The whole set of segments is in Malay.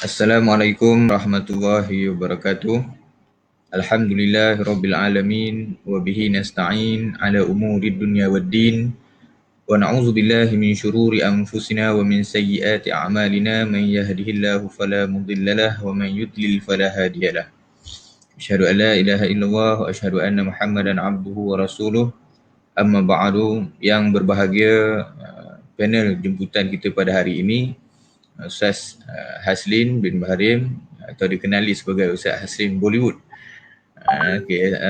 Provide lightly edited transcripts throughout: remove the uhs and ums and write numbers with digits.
Assalamualaikum warahmatullahi wabarakatuh. Alhamdulillah rabbil alamin wa bihi nasta'in ala umuri dunya waddin wa na'udzu billahi min syururi anfusina wa min sayyiati a'malina man yahdihillahu fala mudhillalah wa man yudlil fala hadiyalah. Asyhadu an la ilaha illallah wa asyhadu anna Muhammadan abduhu wa rasuluh. Amma ba'du, yang berbahagia panel jemputan kita pada hari ini, Ustaz Haslin bin Baharim atau dikenali sebagai Ustaz Haslin Bollywood.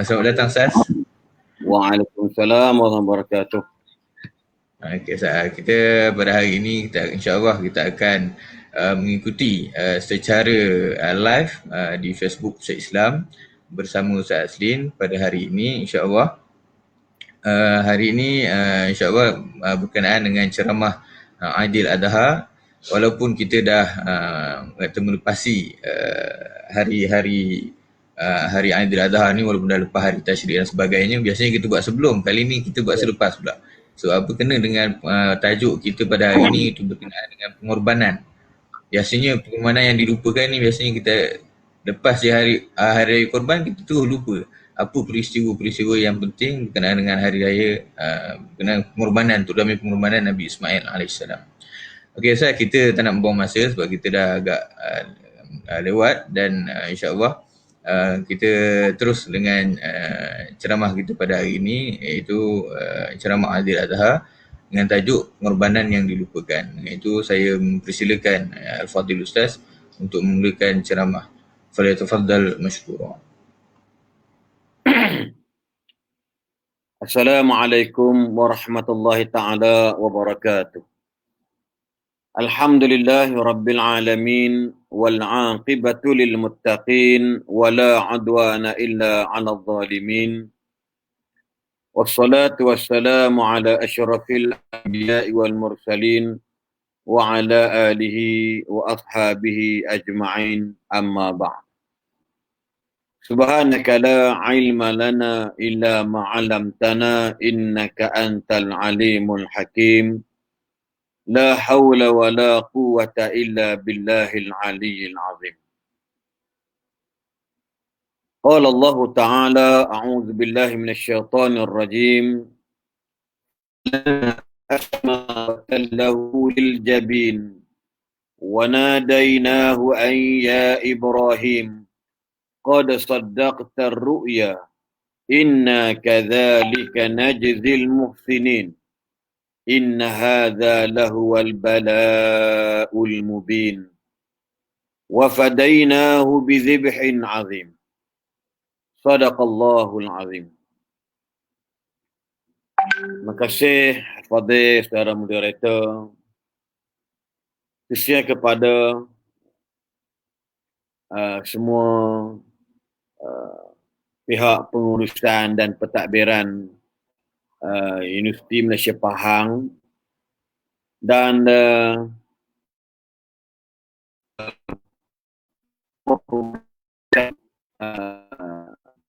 Selamat datang Ustaz. Waalaikumsalam warahmatullahi wabarakatuh. Ustaz, kita pada hari ini insya-Allah kita akan mengikuti secara live di Facebook Ustaz Islam bersama Ustaz Haslin pada hari ini insya-Allah. Hari ini insya-Allah berkenaan dengan ceramah Aidil Adha. Walaupun kita dah melepasi hari-hari hari Aidil Adha ni, walaupun dah lepas hari Tasyrik dan sebagainya, biasanya kita buat sebelum. Kali ni kita buat selepas pula. So apa kena dengan tajuk kita pada hari ni, itu berkenaan dengan pengorbanan. Biasanya pengorbanan yang dilupakan ni, biasanya kita lepas di hari korban, kita tu lupa apa peristiwa-peristiwa yang penting berkenaan dengan hari raya berkenaan pengorbanan, terutama pengorbanan Nabi Ismail AS. Okey Ustaz, kita tak nak membuang masa sebab kita dah agak lewat dan insya-Allah kita terus dengan ceramah kita pada hari ini, iaitu ceramah Aidil Adha dengan tajuk pengorbanan yang dilupakan. Itu saya mempersilakan Al-Fadhil Ustaz untuk memulakan ceramah. Falyatafaddal mashkura. Assalamualaikum warahmatullahi taala wabarakatuh. Alhamdulillahi rabbil alamin wal 'aqibatu lil muttaqin wa la 'udwana illa 'alal zalimin. Wassalatu wassalamu ala asyrafil anbiya'i wal mursalin wa ala alihi wa ashabihi ajma'in, amma ba'd. Subhanaka la ilma lana illa ma 'allamtana innaka antal alimul hakim. La hawla wa la quwwata illa billahil aliyyil azim. Qala Allah Ta'ala, a'udzu billahi minasyaitonir rajim. Asma'allahu lil jabin wa nadainahu an ya Ibrahim qad saddaqta ar-ru'ya inna kadzalika najzil muhsinin. Inna hadza lahuwal bala'ul mubin. Wa fadainahu bizibhin azim. Sadaqallahul azim. Terima kasih Fadil, saudara moderator. Khususnya kepada semua pihak pengurusan dan pentadbiran Universiti Malaysia Pahang dan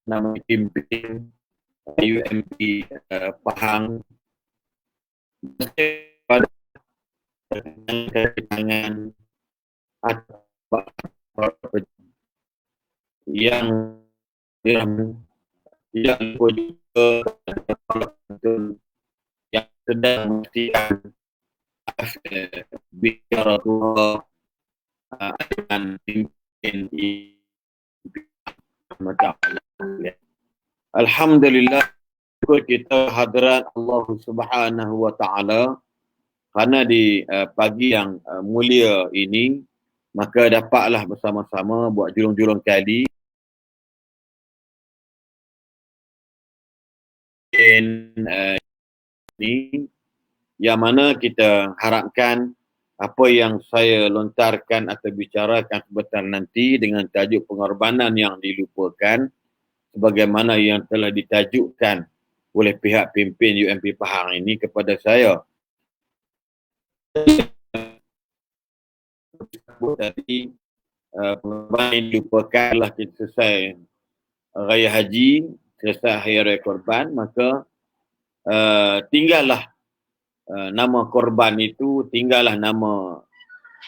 nama pimpin UMP Pahang pada kedatangan yang yang sedang memastikan bicara dengan pimpin Alhamdulillah, kita hadrat Allah Subhanahu wa taala kerana di pagi yang mulia ini, maka dapatlah bersama-sama buat julung-julung kali ini, yang mana kita harapkan apa yang saya lontarkan atau bicarakan sebentar nanti dengan tajuk pengorbanan yang dilupakan, sebagaimana yang telah ditajukkan oleh pihak pimpin UMP Pahang ini kepada saya. Tadi pengorbanan yang dilupakanlah kita selesai Raya Haji, selesai Hari Raya Korban, maka tinggallah nama korban itu, tinggallah nama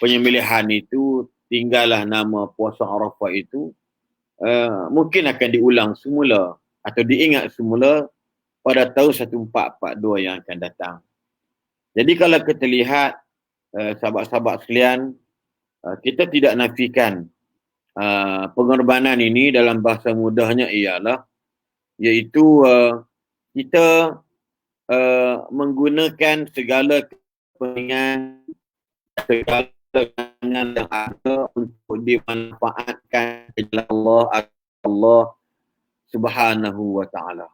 penyembelihan itu tinggallah nama puasa Arafah itu, mungkin akan diulang semula atau diingat semula pada tahun 1442 yang akan datang. Jadi kalau kita lihat sahabat-sahabat sekalian, kita tidak nafikan pengorbanan ini dalam bahasa mudahnya ialah iaitu kita menggunakan segala kepentingan, segala kepentingan yang ada untuk dimanfaatkan ke jalan Allah Subhanahu wa taala.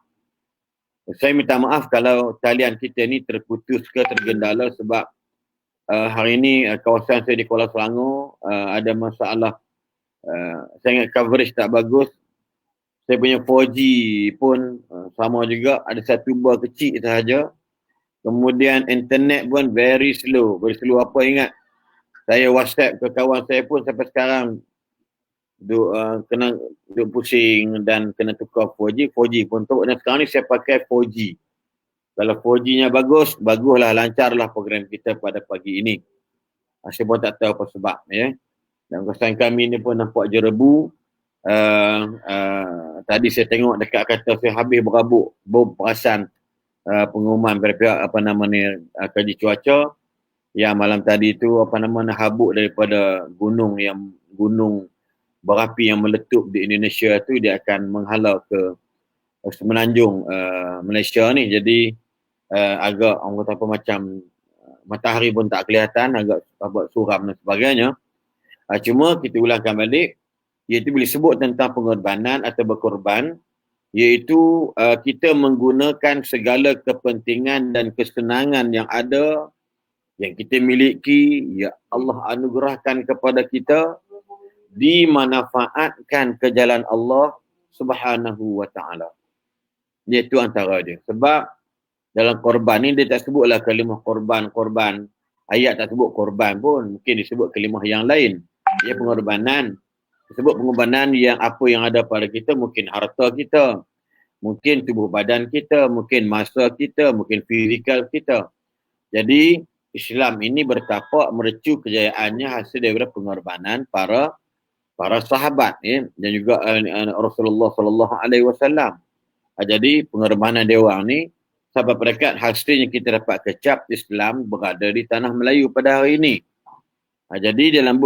Saya minta maaf kalau talian kita ni terputus ke tergendala sebab hari ini kawasan saya di Kuala Selangor ada masalah, saya ingat coverage tak bagus. Saya punya 4G pun sama juga, ada satu bar kecil sahaja. Kemudian internet pun very slow apa ingat. Saya WhatsApp ke kawan saya pun sampai sekarang kena pusing dan kena tukar 4G pun tu. Dan sekarang ni saya pakai 4G. Kalau 4G-nya bagus, baguslah, lancarlah program kita pada pagi ini. Saya pun tak tahu apa sebab ya. Dan kawasan kami ni pun nampak jerebu. Tadi saya tengok dekat kata saya habis berabuk perasan pengumuman dari pihak kaji cuaca yang malam tadi itu habuk daripada gunung berapi yang meletup di Indonesia tu, dia akan menghalau ke semenanjung Malaysia ni. Jadi agak orang kata apa, macam matahari pun tak kelihatan, agak suram dan sebagainya. Cuma kita ulangkan balik, iaitu bila sebut tentang pengorbanan atau berkorban, iaitu kita menggunakan segala kepentingan dan kesenangan yang ada, yang kita miliki, ya Allah anugerahkan kepada kita, dimanfaatkan ke jalan Allah Subhanahu wa taala. Iaitu antara dia. Sebab dalam korban ni dia tak sebutlah kalimah korban. Ayat tak sebut korban pun, mungkin disebut kalimah yang lain. Ia pengorbanan. Disebut pengorbanan yang apa yang ada pada kita, mungkin harta kita, mungkin tubuh badan kita, mungkin masa kita, mungkin fizikal kita. Jadi Islam ini bertapak mercu kejayaannya hasil daripada pengorbanan para sahabat ya, dan juga Rasulullah sallallahu alaihi wasallam. Jadi pengorbanan dewa ni sebab berkat hasilnya kita dapat kecap Islam berada di tanah Melayu pada hari ini. Jadi dalam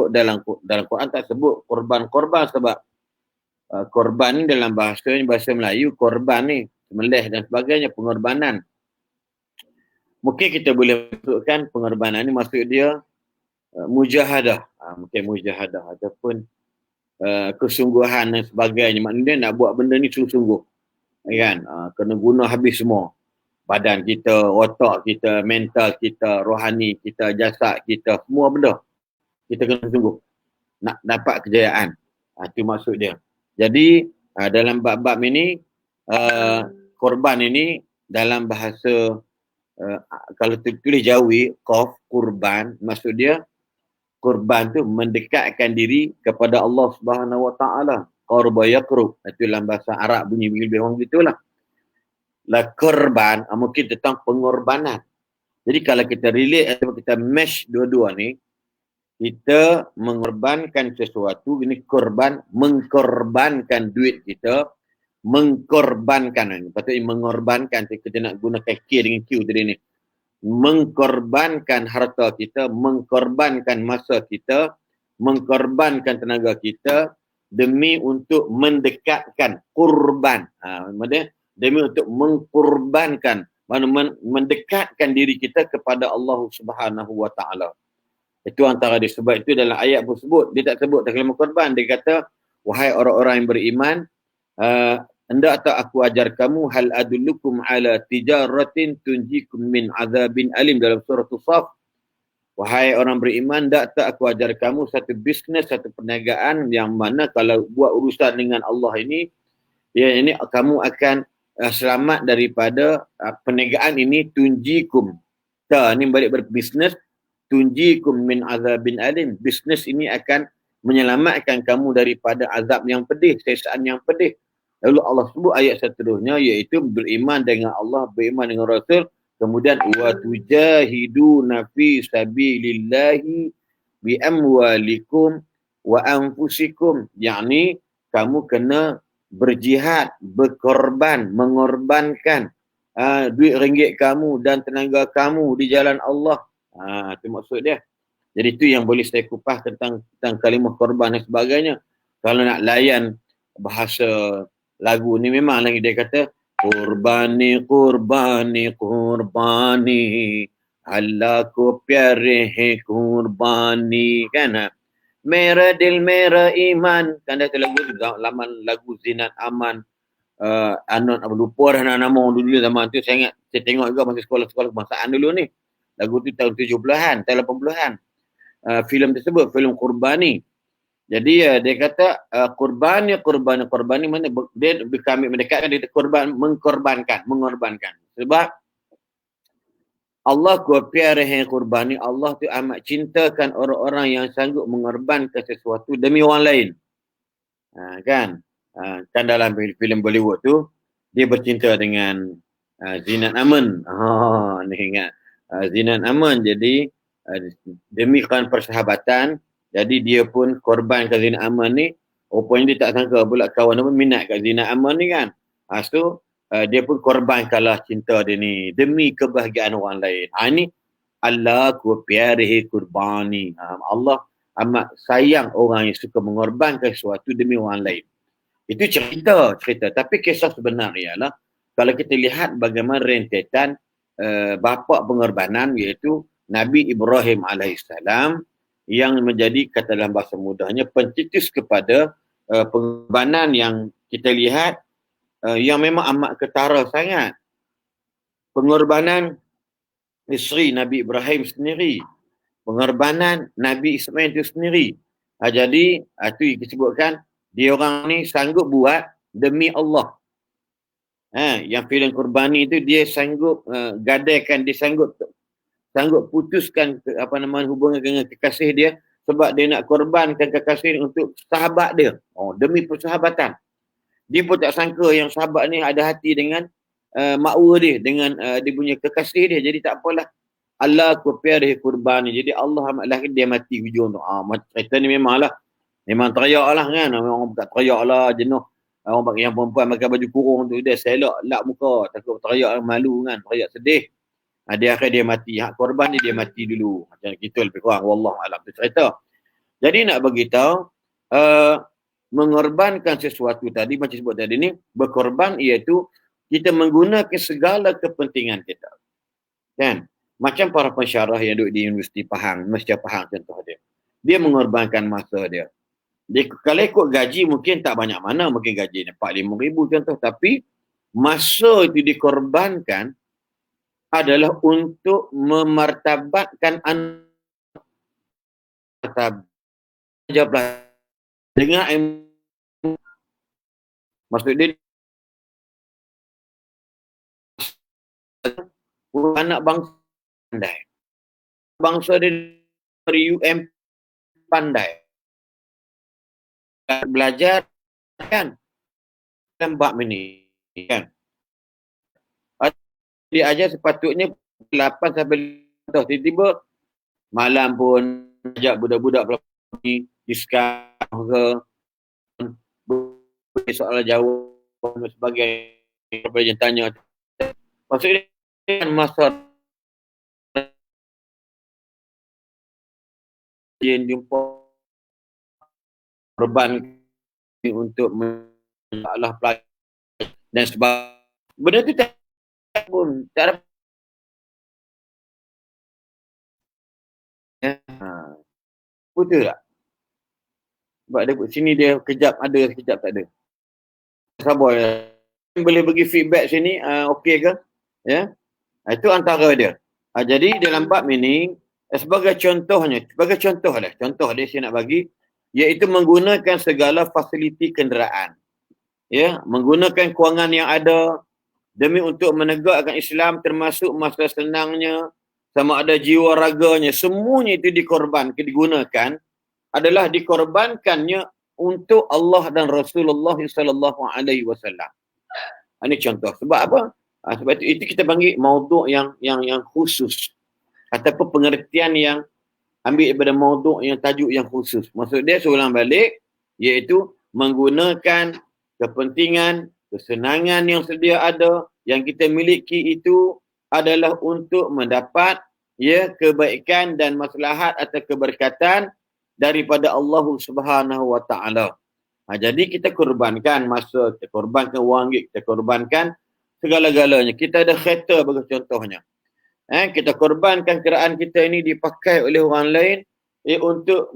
Quran tak sebut korban sebab korban ni dalam bahasa Melayu, korban ni sembelih dan sebagainya, pengorbanan. Mungkin kita boleh masukkan pengorbanan ni maksud dia mujahadah, mungkin mujahadah ataupun kesungguhan dan sebagainya. Maknanya nak buat benda ni sungguh-sungguh, kan? Kena guna habis semua, badan kita, otak kita, mental kita, rohani kita, jasad kita, semua benda kita kena sungguh nak dapat kejayaan. Itu maksud dia. Jadi dalam bab-bab ini, korban ini dalam bahasa kalau tulis Jawi, kurban, maksud dia korban tu mendekatkan diri kepada Allah Subhanahu wa taala. Qarba yaqrub, itu dalam bahasa Arab bunyi lebih kurang gitulah. La korban mungkin tentang pengorbanan. Jadi kalau kita relate atau kita mesh dua-dua ni, kita mengorbankan sesuatu, ini korban, mengkorbankan duit kita, mengkorbankan, patutnya mengorbankan, kita nak gunakan K dengan Q tadi ni, mengkorbankan harta kita, mengkorbankan masa kita, mengkorbankan tenaga kita demi untuk mendekatkan kurban, demi untuk mengkorbankan, mendekatkan diri kita kepada Allah Subhanahu wa taala. Itu antara dia. Sebab itu dalam ayat pun sebut, dia tak sebut kalimah korban. Dia kata, wahai orang-orang yang beriman, hendak tak aku ajar kamu, hal adullukum ala tijaratin tunjikum min azabin alim, dalam surah Saf. Wahai orang beriman, hendak tak aku ajar kamu satu bisnes, satu perniagaan yang mana kalau buat urusan dengan Allah ini, ya ini kamu akan selamat daripada perniagaan ini, tunjikum. Ni balik berbisnes, tunjikum min azabin alim. Bisnes ini akan menyelamatkan kamu daripada azab yang pedih, siksaan yang pedih. Lalu Allah sebut ayat seterusnya, iaitu beriman dengan Allah, beriman dengan Rasul, kemudian wa tujahiduna fi sabilillahi bi amwalikum wa anfusikum, yakni kamu kena berjihad, berkorban, mengorbankan duit ringgit kamu dan tenaga kamu di jalan Allah. Itu maksud dia. Jadi itu yang boleh saya kupas tentang kalimah korban dan sebagainya. Kalau nak layan bahasa lagu ni memang lagi dia kata kurbani kurbani kurbani Allah ko pyare hai kurbani, kan. Mera dil mera iman, kan ada lagu tu, laman lagu Zinat Aman. Anon apa lupa dah nama dulu zaman tu. Saya ingat, saya tengok juga masa sekolah-sekolah kebangsaan dulu ni. Lagu tu tahun 70-an, tahun 80-an. Filem tersebut, filem Kurbani. Jadi dia kata kurbani mana dia kami mendekatkan dia mengorbankan. Sebab Allah ko pyare hai kurbani, Allah tu amat cintakan orang-orang yang sanggup mengorbankan sesuatu demi orang lain. Kan dalam filem Bollywood tu dia bercinta dengan Zinat Aman. Ni ingat Zinat Aman. Jadi demi kan persahabatan, jadi dia pun korban ke Zinat Aman ni. Rupanya dia tak sangka pula kawan apa minat kat Zinat Aman ni, kan. So dia pun korbankanlah cinta dia ni demi kebahagiaan orang lain. Ini Allah ko pyare hai kurbani. Allah amat sayang orang yang suka mengorbankan sesuatu demi orang lain. Itu cerita. Tapi kisah sebenar ialah kalau kita lihat bagaimana rentetan bapa pengorbanan, iaitu Nabi Ibrahim alaihissalam, yang menjadi, kata dalam bahasa mudahnya, pencetus kepada pengorbanan yang kita lihat yang memang amat ketara sangat. Pengorbanan isteri Nabi Ibrahim sendiri, pengorbanan Nabi Ismail itu sendiri. Jadi itu disebutkan dia orang ni sanggup buat demi Allah. Yang filem Kurbani itu dia sanggup gadaikan, dia sanggup putuskan hubungan dengan kekasih dia sebab dia nak korbankan kekasih untuk sahabat dia. Demi persahabatan. Dia pun tak sangka yang sahabat ni ada hati dengan makwa dia, dengan dia punya kekasih dia. Jadi tak apalah. Allah ko pyare kurbani. Jadi Allah amatlah dia mati hujung tu. Cerita ni memang teriak lah, kan. Orang bukan teriak lah, jenuh. Orang yang perempuan pakai baju kurung tu, dia selok lap muka, takut teriak malu, kan. Teriak sedih. Dia akhir dia mati. Hak korban dia mati dulu. Macam kita lebih kurang. Wallahualam tu cerita. Jadi nak beritahu, mengorbankan sesuatu tadi, macam sebut tadi ni, berkorban iaitu kita menggunakan segala kepentingan kita. Kan? Macam para pensyarah yang duduk di Universiti Pahang, Masjid Pahang contoh dia. Dia mengorbankan masa dia. Kalau ikut gaji mungkin tak banyak mana, mungkin gaji 4-5 ribu contoh. Tapi masa itu dikorbankan adalah untuk memartabatkan dengan maksud dia anak bangsa pandai. Bangsa dia dari UM pandai. Belajar, kan. Dalam bab ini, kan. Dia ajar sepatutnya 8 sampai 5 tiba-tiba malam pun ajak budak-budak ni discuss ke soalan jawab dan sebagainya, apa yang tanya. Maksudnya kan masa dia jumpa korban untuk masalah pelajar dan sebagainya. Benda tu tak pun tak ada. Betul tak? Sebab dia sini dia kejap ada, kejap tak ada. Sabar ya. Boleh bagi feedback sini, okey ke? Ya. Itu antara dia. Jadi dalam bab ini, sebagai contoh dia saya nak bagi, iaitu menggunakan segala fasiliti kenderaan. Ya, menggunakan kewangan yang ada demi untuk menegakkan Islam, termasuk masa senangnya, sama ada jiwa raganya, semuanya itu digunakan adalah dikorbankannya untuk Allah dan Rasulullah sallallahu alaihi wasallam. Ini contoh. Sebab apa? Sebab itu kita panggil maudhu' yang khusus ataupun pengertian yang ambil daripada maudhu' yang tajuk yang khusus. Maksud dia seulang balik, iaitu menggunakan kepentingan, kesenangan yang sedia ada, yang kita miliki itu adalah untuk mendapat kebaikan dan maslahat atau keberkatan daripada Allah Subhanahu wa taala. Jadi kita korbankan masa, kita korbankan wang, kita korbankan segala-galanya. Kita ada kereta bagi contohnya. Kita korbankan kenderaan kita ini dipakai oleh orang lain untuk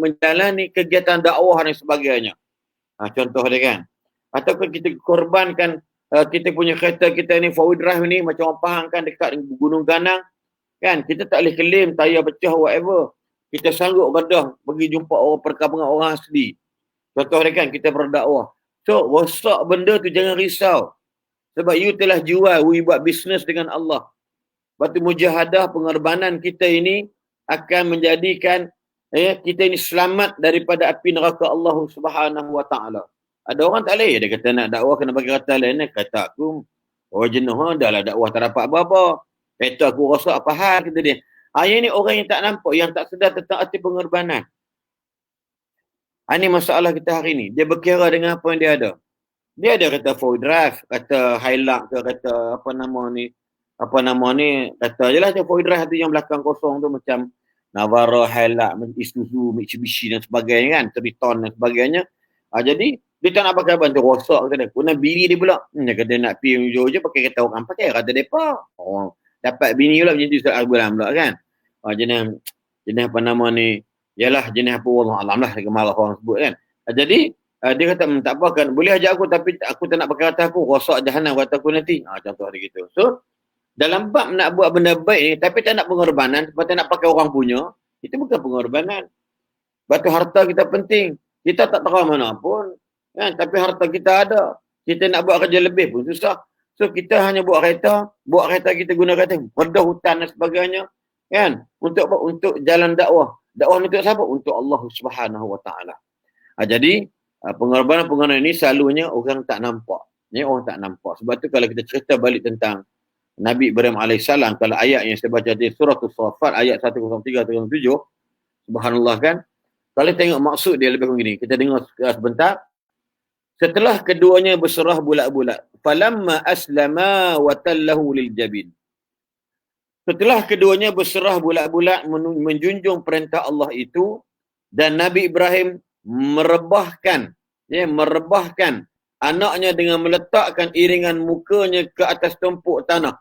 menjalani kegiatan dakwah dan sebagainya. Contoh dia kan. Ataupun kita korbankan kita punya kereta kita ni, forward drive ni, macam orang Pahang kan, dekat Gunung Ganang kan, kita tak boleh claim tayar pecah whatever. Kita sanggup gadah pergi jumpa orang perkampungan orang asli. Contoh dia kan, kita berdakwah. So, rosak benda tu jangan risau. Sebab you telah jual, you buat bisnes dengan Allah. Batu mujahadah, pengorbanan kita ini akan menjadikan kita ini selamat daripada api neraka Allah Subhanahu wa taala. Ada orang tak boleh, dia kata nak dakwah kena bagi kata lain. Kata aku, jenuh dah lah dakwah tak dapat apa-apa. Kata aku rosak apa hal, kata dia. Yang ni orang yang tak nampak, yang tak sedar tentang arti pengorbanan. Ini masalah kita hari ni. Dia berkira dengan apa yang dia ada. Dia ada kata full drive, kata Hilux ke, kata apa nama ni, kata je lah full drive tu yang belakang kosong tu macam Navara, Hilux, Isuzu, Mitsubishi dan sebagainya kan, Triton dan sebagainya. Jadi dia tak nak pakai bantu rosak, kata dia. Guna bini dia pula. Dia kata nak pergi hujung je pakai kata orang pakai, kata mereka. Dapat bini pula macam tu Ustaz Abulam pula kan. Jenis apa nama ni, yalah jenis apa Allah Alam lah, dia marah orang sebut kan. Jadi dia kata tak apa kan, boleh ajak aku tapi aku tak nak pakai kata aku, rosak jahanam kata aku nanti. Contoh dia gitu. So dalam bab nak buat benda baik ni tapi tak nak pengorbanan, sebab tak nak pakai orang punya, itu bukan pengorbanan. Batu harta kita penting. Kita tak tahu mana pun kan, tapi harta kita ada. Kita nak buat kerja lebih pun susah. So kita hanya buat kereta kita guna kereta, redah hutan dan sebagainya kan, untuk apa? Untuk jalan dakwah. Dakwah untuk siapa? Untuk Allah Subhanahu wa taala. Jadi pengorbanan ini selalunya orang tak nampak. Orang tak nampak. Sebab tu kalau kita cerita balik tentang Nabi Ibrahim AS, kalau ayat yang saya baca di surah As-Saffat ayat 103-107, subhanallah kan. Kalau tengok maksud dia lebih begini, kita dengar sebentar. Setelah keduanya berserah bulat-bulat, falamma aslama wa tallahu lil jabin. Setelah keduanya berserah bulat-bulat menjunjung perintah Allah itu, dan Nabi Ibrahim merebahkan anaknya dengan meletakkan iringan mukanya ke atas tumpuk tanah.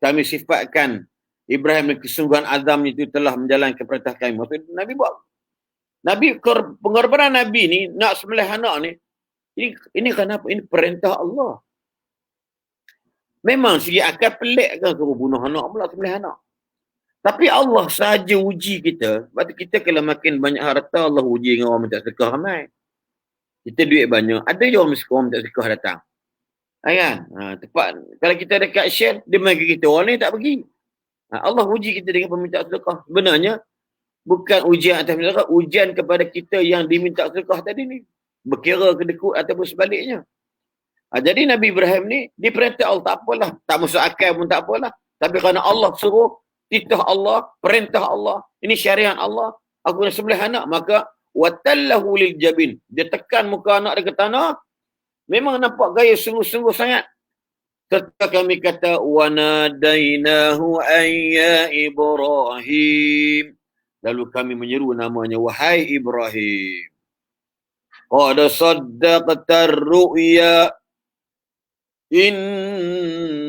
Kami sifatkan Ibrahim dengan kesungguhan azam itu telah menjalankan perintah kami. Maksud Nabi buat. Pengorbanan Nabi ni nak sembelih anak ni, ini kenapa? Ini perintah Allah. Memang segi akal pelik kan suruh bunuh anak pula, sembelih anak. Tapi Allah sahaja uji kita. Sebab tu kita kalau makin banyak harta, Allah uji dengan orang minta sedekah ramai. Kita duit banyak, ada je orang minta sedekah datang. Kan? Tepat. Kalau kita dekat share, dia bagi kita, orang ni tak pergi. Allah uji kita dengan permintaan sedekah. Sebenarnya, bukan ujian atas sedekah, ujian kepada kita yang diminta sedekah tadi ni. Berkira kedekut ataupun sebaliknya. Jadi Nabi Ibrahim ni diperintah Allah, tak apalah, tak masuk akal pun tak apalah, tapi kerana Allah suruh, titah Allah, perintah Allah, ini syariat Allah, aku nak sembelih anak, maka watallahu lil jabin, dia tekan muka anak dia ke tanah. Memang nampak gaya sungguh-sungguh sangat. Serta kami kata wa nadainahu ayya Ibrahim, lalu kami menyeru namanya, wahai Ibrahim, qad saddaqta ar-ru'ya inna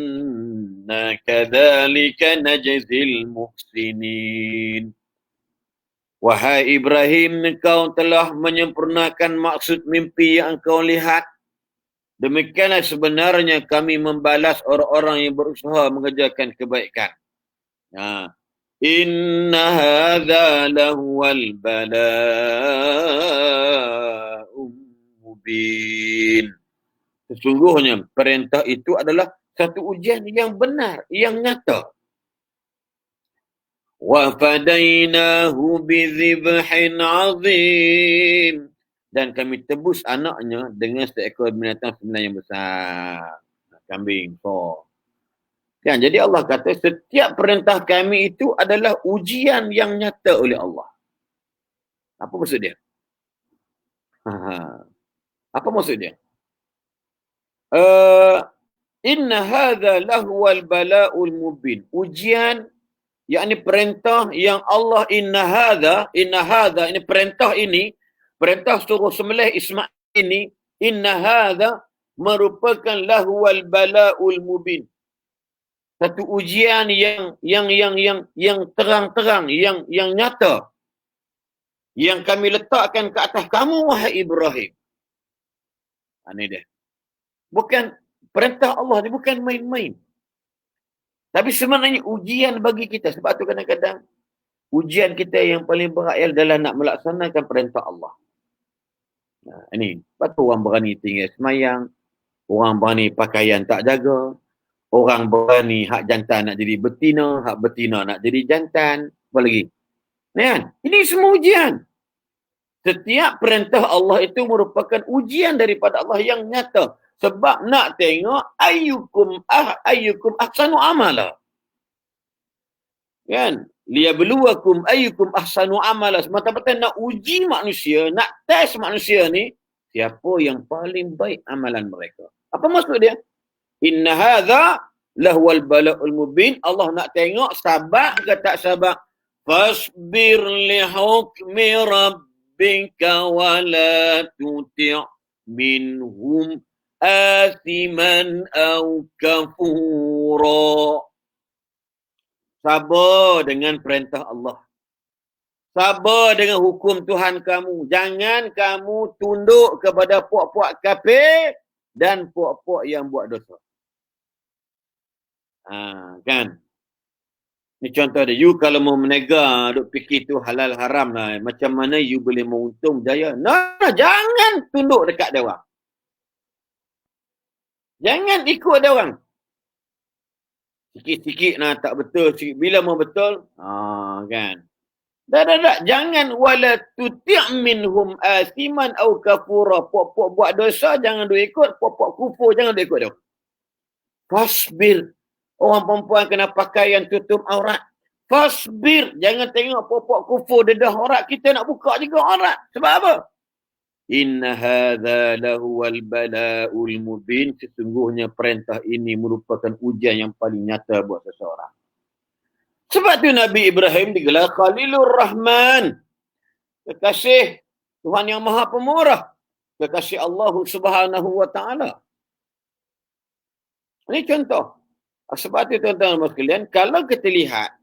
kadzalika najzil muhsinin. Wahai Ibrahim, engkau telah menyempurnakan maksud mimpi yang engkau lihat. Demikianlah sebenarnya kami membalas orang-orang yang berusaha mengerjakan kebaikan. Inna hadza lahuwal bala'um mubin. Sesungguhnya perintah itu adalah satu ujian yang benar, yang nyata. Wa fadainahu bizibhin azim, dan kami tebus anaknya dengan seekor binatang sembilan yang besar. Kambing, Kan? Jadi Allah kata setiap perintah kami itu adalah ujian yang nyata oleh Allah. Apa maksud dia? Apa maksud dia? Inna hadha lahwal bala'ul mubin. Ujian, yakni perintah yang Allah inna hadha, ini perintah suruh sembelih Ismail ini, inna hadha merupakan lahwal bala'ul mubin. Satu ujian yang terang-terang, yang nyata, yang kami letakkan ke atas kamu, wahai Ibrahim. Ini dia. Bukan perintah Allah ni, bukan main-main. Tapi sebenarnya ujian bagi kita. Sebab tu kadang-kadang ujian kita yang paling berat adalah nak melaksanakan perintah Allah. Nah, ini. Sebab tu orang berani tinggal semayang, orang berani pakaian tak jaga, orang berani hak jantan nak jadi betina, hak betina nak jadi jantan, apa lagi? Kan? Ini semua ujian. Setiap perintah Allah itu merupakan ujian daripada Allah yang nyata. Sebab nak tengok ayyukum ahsanu amala. Kan? Liyabluwakum ayyukum ahsanu amala. Semata-mata nak uji manusia, nak test manusia ni, siapa yang paling baik amalan mereka. Apa maksud dia? Inna hadha lahwal bala'ul mubin. Allah nak tengok sabar ke tak sabar. Fasbir li hukmi rabbika wa la tuti' minhum athiman aw kafura. Sabar dengan perintah Allah. Sabar dengan hukum Tuhan kamu. Jangan kamu tunduk kepada puak-puak kafir dan puak-puak yang buat dosa. Kan? Ni contoh dia. You kalau mau menega, duk fikir tu halal haram lah. Macam mana you boleh menguntung jaya? No, jangan tunduk dekat dia orang. Jangan ikut dia orang. Sikit-sikit nak tak betul. Sikit. Bila mau betul, kan. Tak. Jangan wala tuti' minhum asiman au kafura. Puak-puak buat dosa, jangan duk ikut. Puak-puak kufur, jangan duk ikut dia. Fasbir. Orang perempuan kena pakai yang tutup aurat. Fasbir. Jangan tengok puak-puak kufur dedah aurat. Kita nak buka juga aurat. Sebab apa? Inna hadha lahuwal bala'ul mubin. Sesungguhnya perintah ini merupakan ujian yang paling nyata buat seseorang. Sebab tu Nabi Ibrahim digelar Khalilur Rahman. Kekasih Tuhan yang Maha Pemurah. Kekasih Allah Subhanahu wa Ta'ala. Ini contoh. Sebab tu tuan-tuan dan sekalian, kalau kita lihat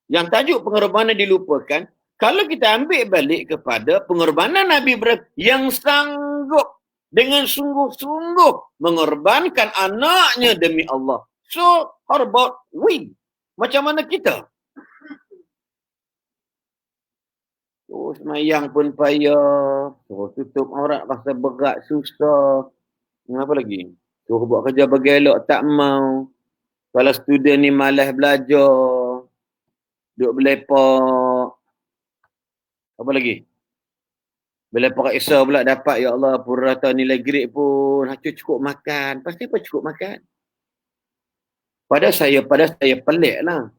yang tajuk pengorbanan dilupakan, kalau kita ambil balik kepada pengorbanan Nabi Ibrahim yang sanggup dengan sungguh-sungguh mengorbankan anaknya demi Allah. So, how about we? Macam mana kita? Oh, semayang pun payah. Suruh tutup aurat rasa berat, susah. Apa lagi? Suruh buat kerja bagi elok tak mau. Kalau student ni malas belajar. Duduk berlepak. Apa lagi? Berlepak isar pula dapat, ya Allah, purata nilai grade pun. Cukup makan. Pasti apa cukup makan? Pada saya pelik lah.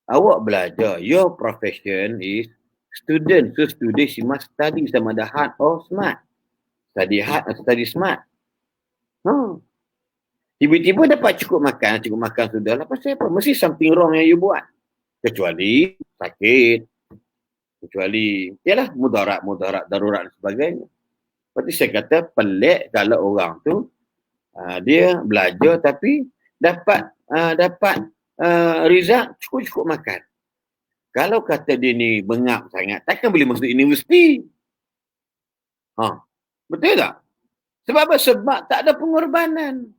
Awak belajar. Your profession is student. So student she must study sama ada hard or smart. Study hard atau study smart. Tiba-tiba dapat cukup makan sudahlah. Pasal apa? Mesti something wrong yang you buat. Kecuali sakit. Kecuali, yalah, mudarat, darurat dan sebagainya. Berarti saya kata pelik kalau orang tu dia belajar tapi dapat result cukup makan. Kalau kata dia ni bengap sangat, takkan boleh masuk universiti. Betul tak? Sebab apa? Sebab tak ada pengorbanan.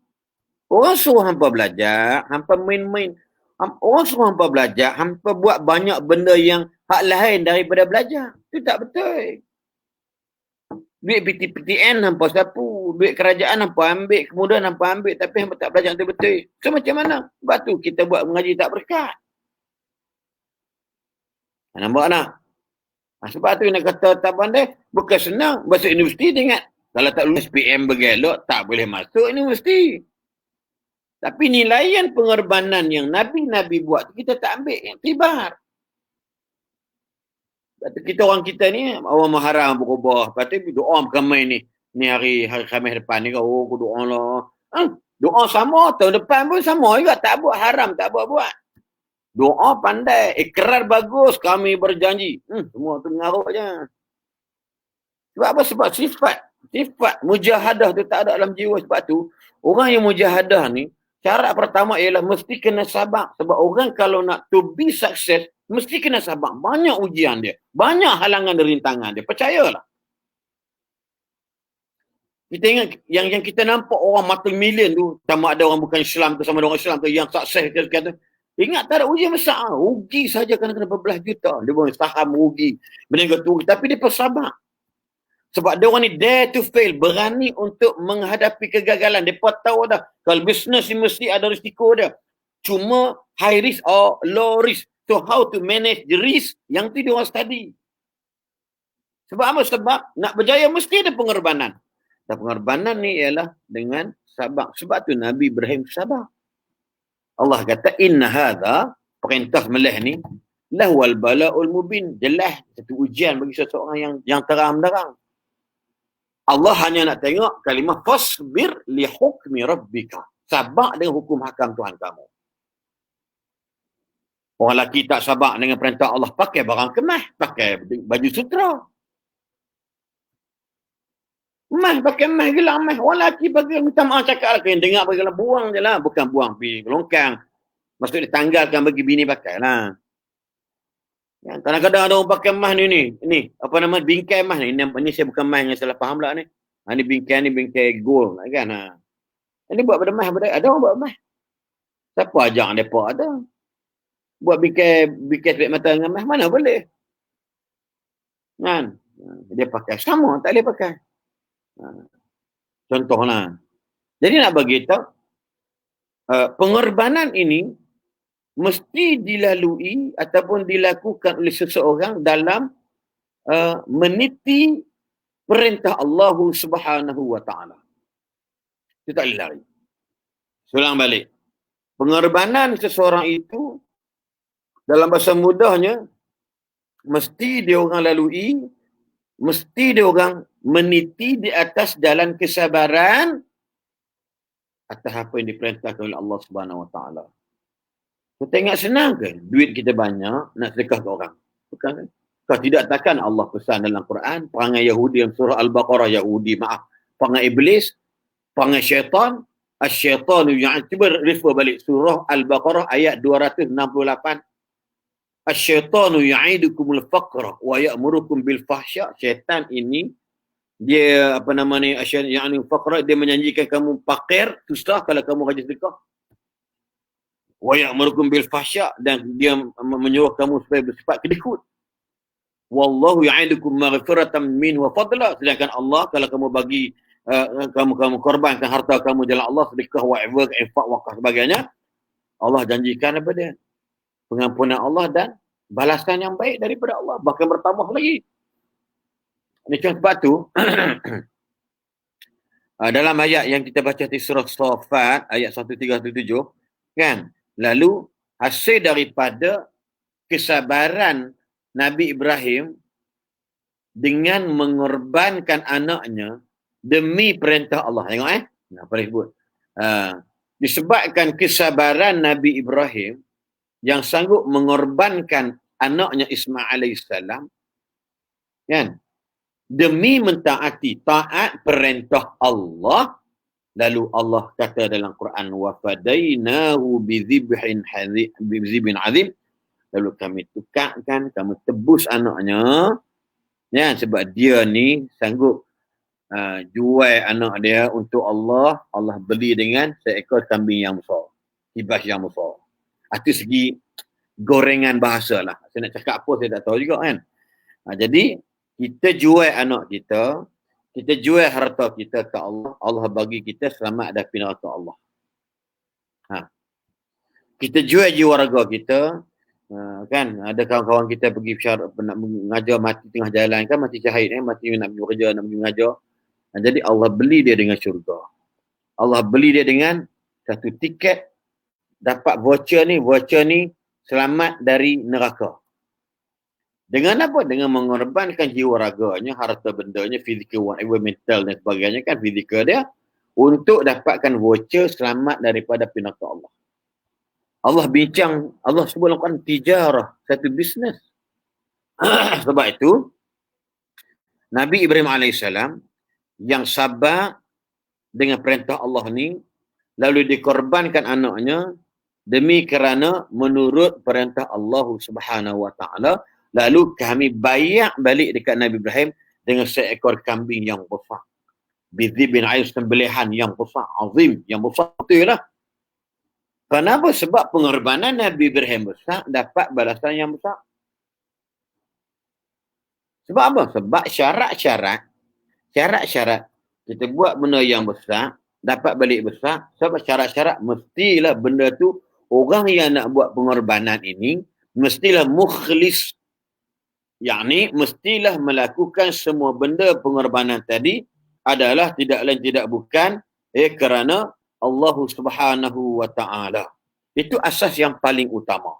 Orang suruh hampa belajar, hampa main-main. Orang suruh hampa belajar, hampa buat banyak benda yang hak lain daripada belajar. Itu tak betul. Duit PTN hampa sapu, duit kerajaan hampa ambil, kemudian hampa ambil, tapi hampa tak belajar betul-betul. So macam mana? Sebab tu kita buat mengaji tak berkat. Nampak tak? Sebab tu nak kata tak pandai, bukan senang. Masuk universiti dia ingat. Kalau tak lulus PM bergelok, tak boleh masuk universiti. Tapi nilaian pengorbanan yang Nabi-Nabi buat, kita tak ambil iktibar. Kita orang kita ni, orang Muharram berubah. Lepas tu doa ramai ni. Ni hari Khamis depan ni, oh aku doa lah. Doa sama, tahun depan pun sama juga. Tak buat haram, tak buat-buat. Doa pandai, ikrar bagus, kami berjanji. Semua tu mengarut je. Sebab apa? Sebab sifat mujahadah tu tak ada dalam jiwa. Sebab tu, orang yang mujahadah ni, syarat pertama ialah mesti kena sabar. Sebab orang kalau nak to be success, mesti kena sabar. Banyak ujian dia. Banyak halangan dan rintangan dia. Percayalah. Kita ingat yang kita nampak orang multi-million tu, sama ada orang bukan Islam ke, sama ada orang Islam ke, yang sukses ke, kata, ingat tak ada ujian besar. Rugi saja kena berbelas juta. Dia boleh saham rugi. Benda tu. Tapi dia bersabar. Sebab dia orang ni dare to fail. Berani untuk menghadapi kegagalan. Dia tahu dah. Kalau bisnes ni mesti ada risiko dia. Cuma high risk or low risk. So how to manage the risk. Yang tu dia orang study. Sebab apa? Sebab nak berjaya mesti ada pengorbanan. Dan pengorbanan ni ialah dengan sabar. Sebab tu Nabi Ibrahim sabar. Allah kata, inna hadha, perintah melih ni, lahwal bala'ul mubin. Jelas satu ujian bagi seseorang yang terang-terang. Allah hanya nak tengok kalimah fasbir li hukmi rabbika. Sabar dengan hukum hakam Tuhan kamu. Orang lelaki tak sabar dengan perintah Allah, pakai barang kemas, pakai baju sutra. Pakai emas gelang emas. Orang lelaki bagi minta maaf cakap lah. Kena dengar bagi gelang, buang je lah. Bukan buang pergi longkang. Maksudnya tanggalkan bagi bini pakai lah. Ya, kadang-kadang ada orang pakai emas ni. Ini, apa nama, bingkai emas ni. Ini saya bukan emas yang salah faham lah ni. Ini bingkai gold kan. Ini buat pada emas. Ada orang buat emas. Siapa ajak mereka ada? Buat bingkai sebab mata dengan emas, mana boleh? Kan? Dia pakai sama, tak boleh pakai. Contohlah. Jadi nak bagi tahu, pengorbanan ini mesti dilalui ataupun dilakukan oleh seseorang dalam meniti perintah Allah Subhanahu wa taala. Itu tak boleh lari. Ulang balik. Pengorbanan seseorang itu dalam bahasa mudahnya mesti dia orang lalui, mesti dia orang meniti di atas jalan kesabaran atas apa yang diperintahkan oleh Allah Subhanahu wa taala. Kita ingat senang ke? Duit kita banyak, nak sedekah ke orang? Bukan kan? Kalau tidak takkan Allah pesan dalam Quran, perangai Yahudi dalam surah Al-Baqarah, perangai iblis, perangai syaitan, asy-syaitanu cuba refer balik surah Al-Baqarah ayat 268. Asy-syaitanu ya'idukumul faqra wa ya'murukum bil fahsya. Syaitan ini dia ya'ni faqra, dia menjanjikan kamu fakir, susah kalau kamu rajin sedekah. Wa ya'murukum bil fahsya, dan dia menyuruh kamu supaya bersifat kedekut. Wallahu ya'idukum maghfiratan min wa fadla. Sedangkan Allah kalau kamu bagi kamu korbankan harta kamu jalan Allah, sedekah, whatever, infak, wakaf sebagainya, Allah janjikan apa dia? Pengampunan Allah dan balasan yang baik daripada Allah, bahkan bertambah lagi. Ini sebab tu dalam ayat yang kita baca di surah Shafat ayat 1317 kan, lalu hasil daripada kesabaran Nabi Ibrahim dengan mengorbankan anaknya demi perintah Allah. Tengok apa disebut? Disebabkan kesabaran Nabi Ibrahim yang sanggup mengorbankan anaknya Ismail alaihissalam kan, demi mentaati taat perintah Allah, lalu Allah kata dalam Quran, wa fadainahu bizibhin azim, lalu kami tukarkan, kami tebus anaknya ya, sebab dia ni sanggup jual anak dia untuk Allah. Allah beli dengan seekor kambing yang besar, kibas yang besar. Itu segi gorengan bahasa lah. Saya nak cakap apa saya tak tahu juga kan. Jadi kita jual anak kita, kita jual harta kita ke Allah, Allah bagi kita selamat hadapi neraka Allah. Kita jual jiwa raga kita, kan ada kawan-kawan kita pergi nak mengajar mati tengah jalan kan, mati syahid mati nak pergi kerja, nak pergi mengajar. Jadi Allah beli dia dengan syurga. Allah beli dia dengan satu tiket dapat voucher ni selamat dari neraka. Dengan apa? Dengan mengorbankan jiwa raganya, harta bendanya, fizikal, whatever, mental dan sebagainya kan, fizikal dia, untuk dapatkan voucher selamat daripada api neraka Allah. Allah bincang, Allah sebut lakukan tijarah, satu bisnes. Sebab itu, Nabi Ibrahim AS yang sabar dengan perintah Allah ni, lalu dikorbankan anaknya demi kerana menurut perintah Allah Subhanahu Wa Taala. Lalu kami bayar balik dekat Nabi Ibrahim dengan seekor kambing yang besar. Bidhi bin Ayu, sembelihan yang besar, azim, yang besar betul lah. Kenapa? Sebab pengorbanan Nabi Ibrahim besar, dapat balasan yang besar. Sebab apa? Sebab syarat-syarat kita buat benda yang besar, dapat balik besar. Sebab syarat-syarat mestilah benda tu, orang yang nak buat pengorbanan ini mestilah mukhlis. Yakni mestilah melakukan semua benda pengorbanan tadi adalah tidak lain tidak bukan kerana Allah Subhanahu Wa Taala. Itu asas yang paling utama.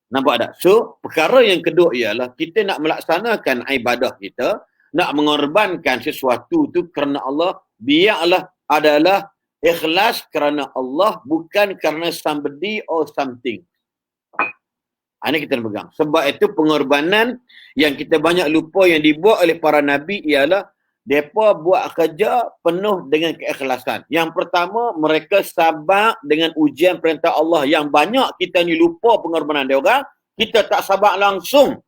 Nampak tak? So, perkara yang kedua ialah kita nak melaksanakan ibadah kita, nak mengorbankan sesuatu tu kerana Allah, biarlah adalah ikhlas kerana Allah, bukan kerana somebody or something. Ini kita pegang. Sebab itu pengorbanan yang kita banyak lupa yang dibuat oleh para Nabi ialah mereka buat kerja penuh dengan keikhlasan. Yang pertama, mereka sabar dengan ujian perintah Allah. Yang banyak kita ni lupa pengorbanan dia orang, kita tak sabar langsung.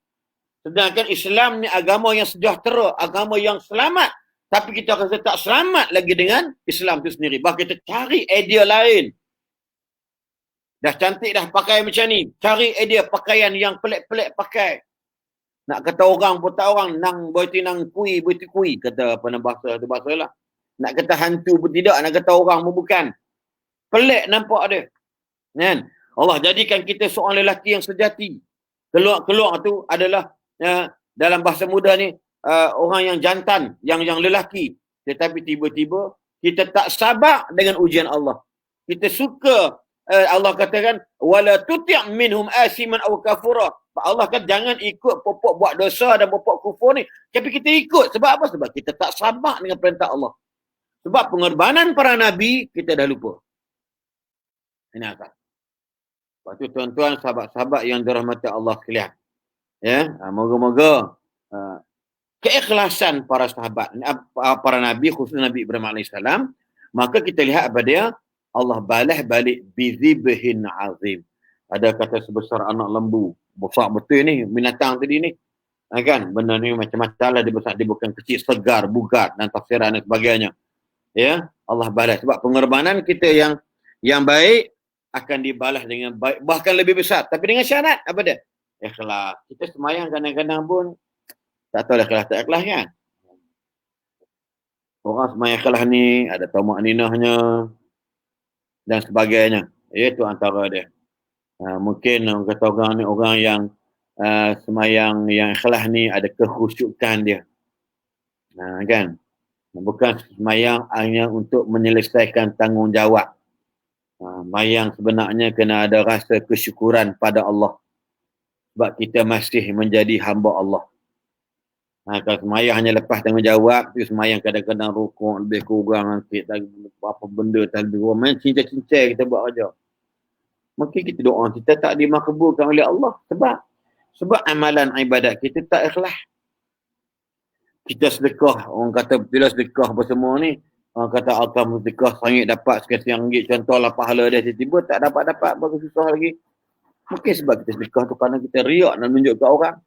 Sedangkan Islam ni agama yang sejahtera, agama yang selamat. Tapi kita rasa tak selamat lagi dengan Islam itu sendiri. Bahkan kita cari idea lain. Dah cantik dah pakai macam ni. Cari idea pakaian yang pelik-pelik pakai. Nak kata orang pun tak orang. Nang berarti nang kui, berarti kui. Kata apa nak bahasa tu bahasa lah. Nak kata hantu pun tidak. Nak kata orang pun bukan. Pelik nampak dia. Kan? Allah jadikan kita seorang lelaki yang sejati. Keluar tu adalah dalam bahasa muda ni orang yang jantan. Yang lelaki. Tetapi tiba-tiba kita tak sabar dengan ujian Allah. Kita suka Allah katakan wala tuti' minhum asiman aw kafura. Allah kata jangan ikut pokok buat dosa dan pokok kufur ni. Tapi kita ikut sebab apa? Sebab kita tak sabar dengan perintah Allah. Sebab pengorbanan para nabi kita dah lupa. Ini akal. Lepas tu tuan-tuan, sahabat-sahabat yang dirahmati Allah sekalian. Ya, moga-moga keikhlasan para sahabat, para nabi, khususnya Nabi Ibrahim AS, maka kita lihat pada dia Allah balas balik bizibhin azim. Ada kata sebesar anak lembu. Besar betul ni binatang tadi ni. Kan? Benda ni macam-macam lah dia besar. Dia bukan kecil, segar, bugat dan tafsiran dan sebagainya. Ya, Allah balas. Sebab pengorbanan kita yang baik akan dibalas dengan baik. Bahkan lebih besar. Tapi dengan syarat apa dia? Ikhlas. Kita semayang kadang-kadang pun tak tahu lah ikhlas tak ikhlas kan. Orang semayang ikhlas ni ada tamak ninahnya dan sebagainya. Itu antara dia. Mungkin orang kata orang ni orang yang semayang yang ikhlas ni ada kekhusyukan dia. Kan? Bukan semayang hanya untuk menyelesaikan tanggungjawab. Semayang sebenarnya kena ada rasa kesyukuran pada Allah. Sebab kita masih menjadi hamba Allah. Kalau semayang hanya lepas tanggungjawab, tu semayang kadang-kadang rukuk lebih kurang sikit, apa benda tak lebih kurang. Main cincai-cincai kita buat aja. Mungkin kita doa kita tak dimakbulkan oleh Allah. Sebab amalan ibadat kita tak ikhlas. Kita sedekah, orang kata bila sedekah apa semua ni, orang kata akan sedekah sangit dapat sekian ringgit, contohlah pahala dia, tiba-tiba tak dapat baru susah lagi. Mungkin sebab kita sedekah tu kerana kita riak nak tunjuk ke orang.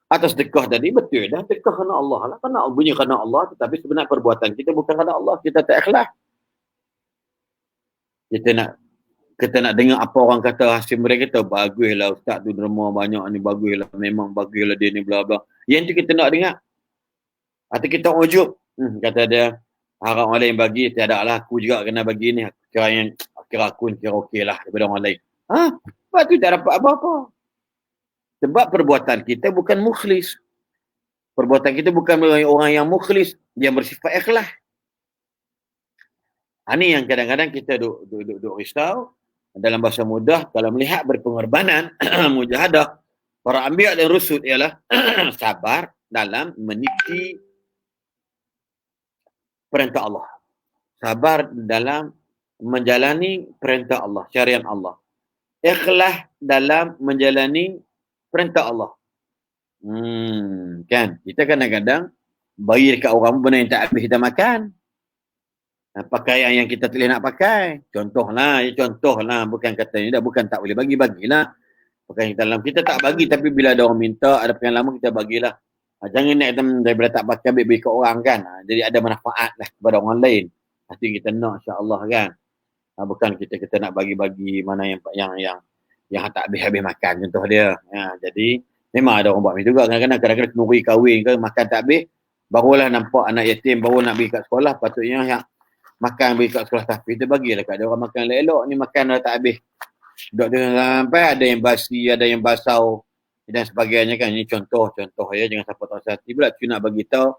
Atau sedekah tadi betul dah, sedekah kerana Allah lah. Kerana bunyi kerana Allah, tetapi sebenarnya perbuatan kita bukan kerana Allah. Kita tak ikhlas. Kita nak dengar apa orang kata hasil mereka kata, baguslah ustaz tu derma banyak ni, baguslah, memang baguslah dia ni, bla bla. Yang tu kita nak dengar. Atau kita ujub. Kata dia, harap orang lain bagi, tiada lah, aku juga kena bagi ni. Kira aku kira okey lah daripada orang lain. Sebab tu tak dapat apa-apa. Sebab perbuatan kita bukan mukhlis. Perbuatan kita bukan orang yang mukhlis, yang bersifat ikhlas. Ini yang kadang-kadang kita duk risau. Dalam bahasa mudah, kalau melihat berpengorbanan, mujahadah, para anbiya dan rusul ialah sabar dalam meniti perintah Allah. Sabar dalam menjalani perintah Allah, syariat Allah. Ikhlas dalam menjalani perintah Allah. Kan? Kita kadang-kadang bagi dekat orang benda yang tak habis kita makan. Pakaian yang kita boleh nak pakai. Contohlah, bukan kata ni dah, bukan tak boleh bagi, bagilah. Pakaian kita dalam, kita tak bagi, tapi bila ada orang minta, ada pakaian lama, kita bagilah. Jangan nak kita daripada tak pakai, bagi ke orang kan. Jadi ada manfaat lah kepada orang lain. Pasti kita nak, insya-Allah kan. Bukan kita nak bagi-bagi mana yang tak habis-habis makan, contoh dia. Jadi memang ada orang buat macam juga. Kadang-kadang kenduri kahwin ke, makan tak habis, barulah nampak anak yatim, baru nak pergi kat sekolah, patutnya yang makan bagi kat sekolah tahfiz tu bagilah kat dia orang makan elok, ni makan dah tak habis. Duduk sampai ada yang basi, ada yang basau dan sebagainya kan. Ini contoh ya, jangan siapa tahu hati pula tu nak bagi tahu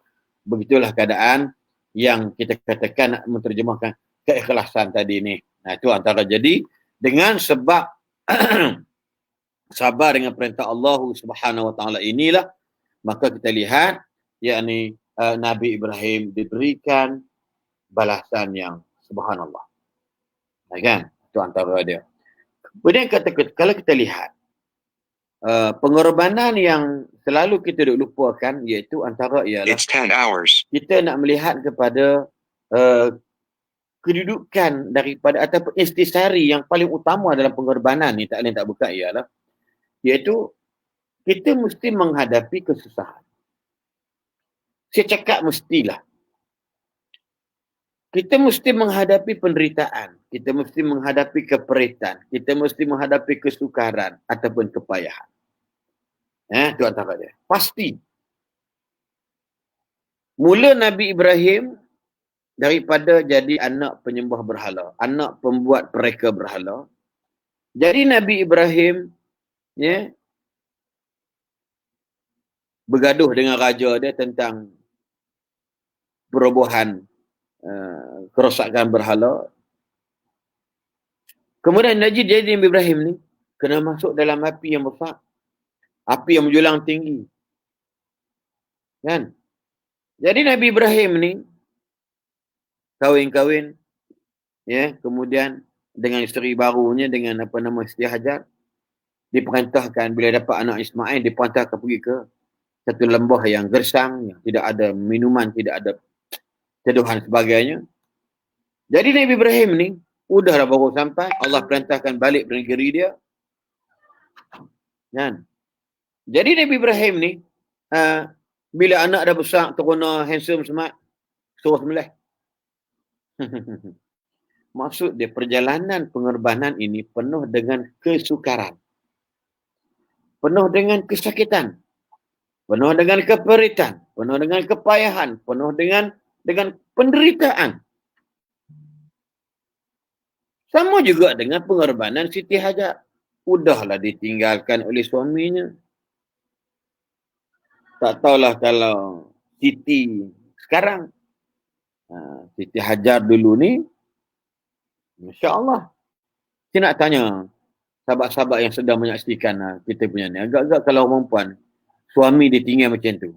begitulah keadaan yang kita katakan nak menterjemahkan keikhlasan tadi ni. Itu antara jadi dengan sebab sabar dengan perintah Allah Subhanahu Wa Taala inilah maka kita lihat yakni Nabi Ibrahim diberikan balasan yang subhanallah. Kan? Itu antara dia. Kemudian kalau kita lihat pengorbanan yang selalu kita lupakan iaitu antara ialah kita nak melihat kepada kedudukan daripada ataupun istisari yang paling utama dalam pengorbanan ni tak lain tak bukan ialah iaitu kita mesti menghadapi kesusahan. Saya cakap mestilah. Kita mesti menghadapi penderitaan, kita mesti menghadapi keperitan, kita mesti menghadapi kesukaran ataupun kepayahan. Itu antara dia. Pasti. Mula Nabi Ibrahim daripada jadi anak penyembah berhala, anak pembuat pereka berhala. Jadi Nabi Ibrahim bergaduh dengan raja dia tentang perobohan kerosakan berhala. Kemudian jadi Nabi Ibrahim ni kena masuk dalam api yang besar, api yang menjulang tinggi, kan? Jadi Nabi Ibrahim ni kahwin, kemudian dengan isteri barunya dengan Siti Hajar, diperintahkan bila dapat anak Ismail diperintahkan pergi ke satu lembah yang gersang, yang tidak ada minuman, tidak ada teduhan sebagainya. Jadi Nabi Ibrahim ni udahlah baru sampai, Allah perintahkan balik ke negeri dia. Kan? Jadi Nabi Ibrahim ni bila anak dah besar, teruna handsome smart, suruh sembelih. Maksud dia perjalanan pengorbanan ini penuh dengan kesukaran, penuh dengan kesakitan, penuh dengan keperitan, penuh dengan kepayahan, penuh dengan penderitaan. Sama juga dengan pengorbanan Siti Hajar. Udahlah ditinggalkan oleh suaminya. Tak tahulah kalau Siti sekarang. Siti Hajar dulu ni, Masya Allah. Saya nak tanya sahabat-sahabat yang sedang menyaksikan kita punya ni. Agak-agak kalau perempuan, suami ditinggal macam tu.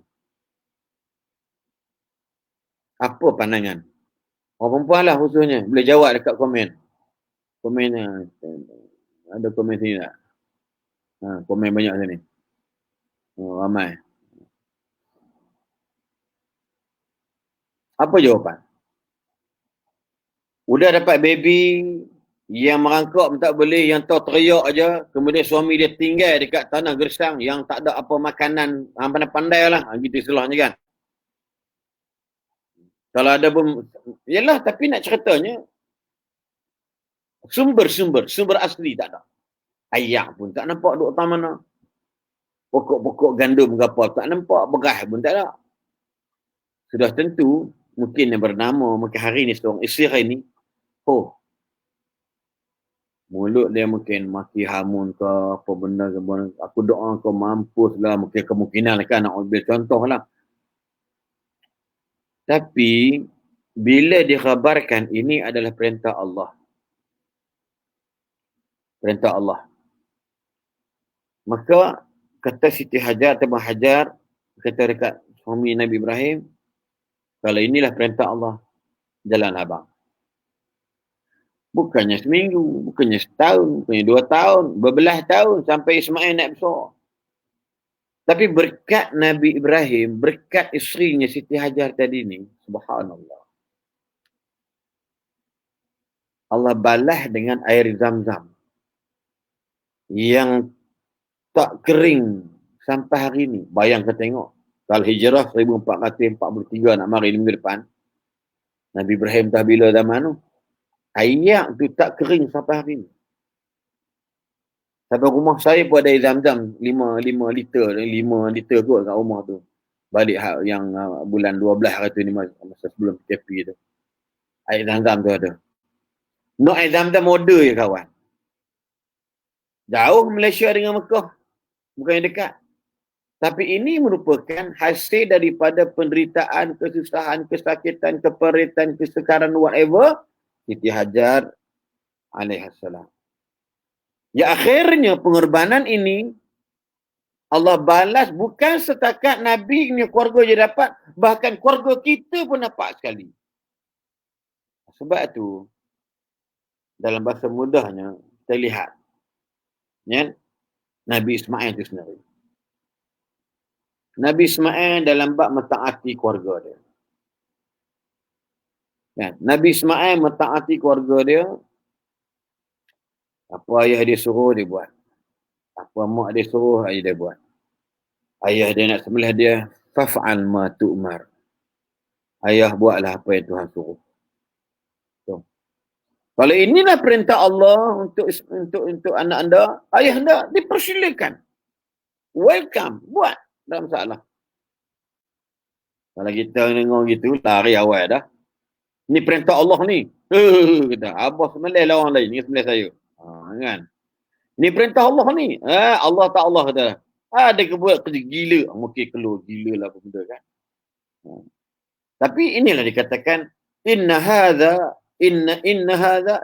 Apa pandangan? Orang perempuan lah khususnya. Boleh jawab dekat komen. Komen ada komen sini tak? Komen banyak sini. Ramai. Apa jawapan? Udah dapat baby yang merangkak tak boleh, yang tahu teriak aja, kemudian suami dia tinggal dekat tanah gersang yang tak ada apa makanan, pandai-pandai lah. Gitu istilahnya kan. Kalau ada yalah, tapi nak ceritanya sumber asli tak ada. Ayak pun tak nampak duk utama mana. Pokok-pokok gandum ke apa tak nampak, beras pun tak ada. Sudah tentu mungkin yang bernama mungkin hari ni seorang isteri ni, mulut dia mungkin maki hamun ke apa benda ke benda. Aku doa kau mampus lah, mungkin kemungkinan lah kan nak ambil contoh lah. Tapi bila dikhabarkan ini adalah perintah Allah. Perintah Allah. Maka kata Siti Hajar atau Hajar, kata dekat suami Nabi Ibrahim, kalau inilah perintah Allah, jalan abang. Bukannya seminggu, bukannya setahun, bukannya 2 tahun, berbelas tahun sampai Ismail naik besar. Tapi berkat Nabi Ibrahim, berkat isterinya Siti Hajar tadi ni, subhanallah. Allah balas dengan air Zam-Zam yang tak kering sampai hari ni. Bayangkan tengok, kalau hijrah 1443 nak mari minggu depan, Nabi Ibrahim dah bila zaman tu, air tu tak kering sampai hari ni. Sampai rumah saya pun ada air Zam-Zam 5 liter, 5 liter kot kat rumah tu. Balik yang bulan 12 hari tu ni, masa sebelum PKP tu. Air Zam-Zam tu ada. Nak air Zam-Zam order je kawan. Jauh Malaysia dengan Mekah. Bukan yang dekat. Tapi ini merupakan hasil daripada penderitaan, kesusahan, kesakitan, keperitan, kesekaran, whatever. Siti Hajar alaihissalam. Ya akhirnya pengorbanan ini Allah balas bukan setakat Nabi ni keluarga je dapat. Bahkan keluarga kita pun dapat sekali. Sebab tu dalam bahasa mudahnya kita lihat ya, Nabi Ismail itu sendiri. Nabi Ismail dalam bab mentaati keluarga dia. Ya, Nabi Ismail mentaati keluarga dia. Apa ayah dia suruh dia buat. Apa mak dia suruh ayah dia buat. Ayah dia nak sembelih dia, faf'al ma tu'mar. Ayah buatlah apa yang Tuhan suruh. Kalau inilah perintah Allah untuk anak anda, ayah anda dipersilakan. Welcome, buat. Tak masalah. Kalau kita dengar gitu, lari awal dah. Ni perintah Allah ni. Kata, abah sembelih lah orang lain, ni sembelih saya. Kan? Ni perintah Allah ni. Allah tak Allah kata. Ada kebuat kerja gila. Mungkin keluar gila lah apa benda kan. Tapi inilah dikatakan, inna hadha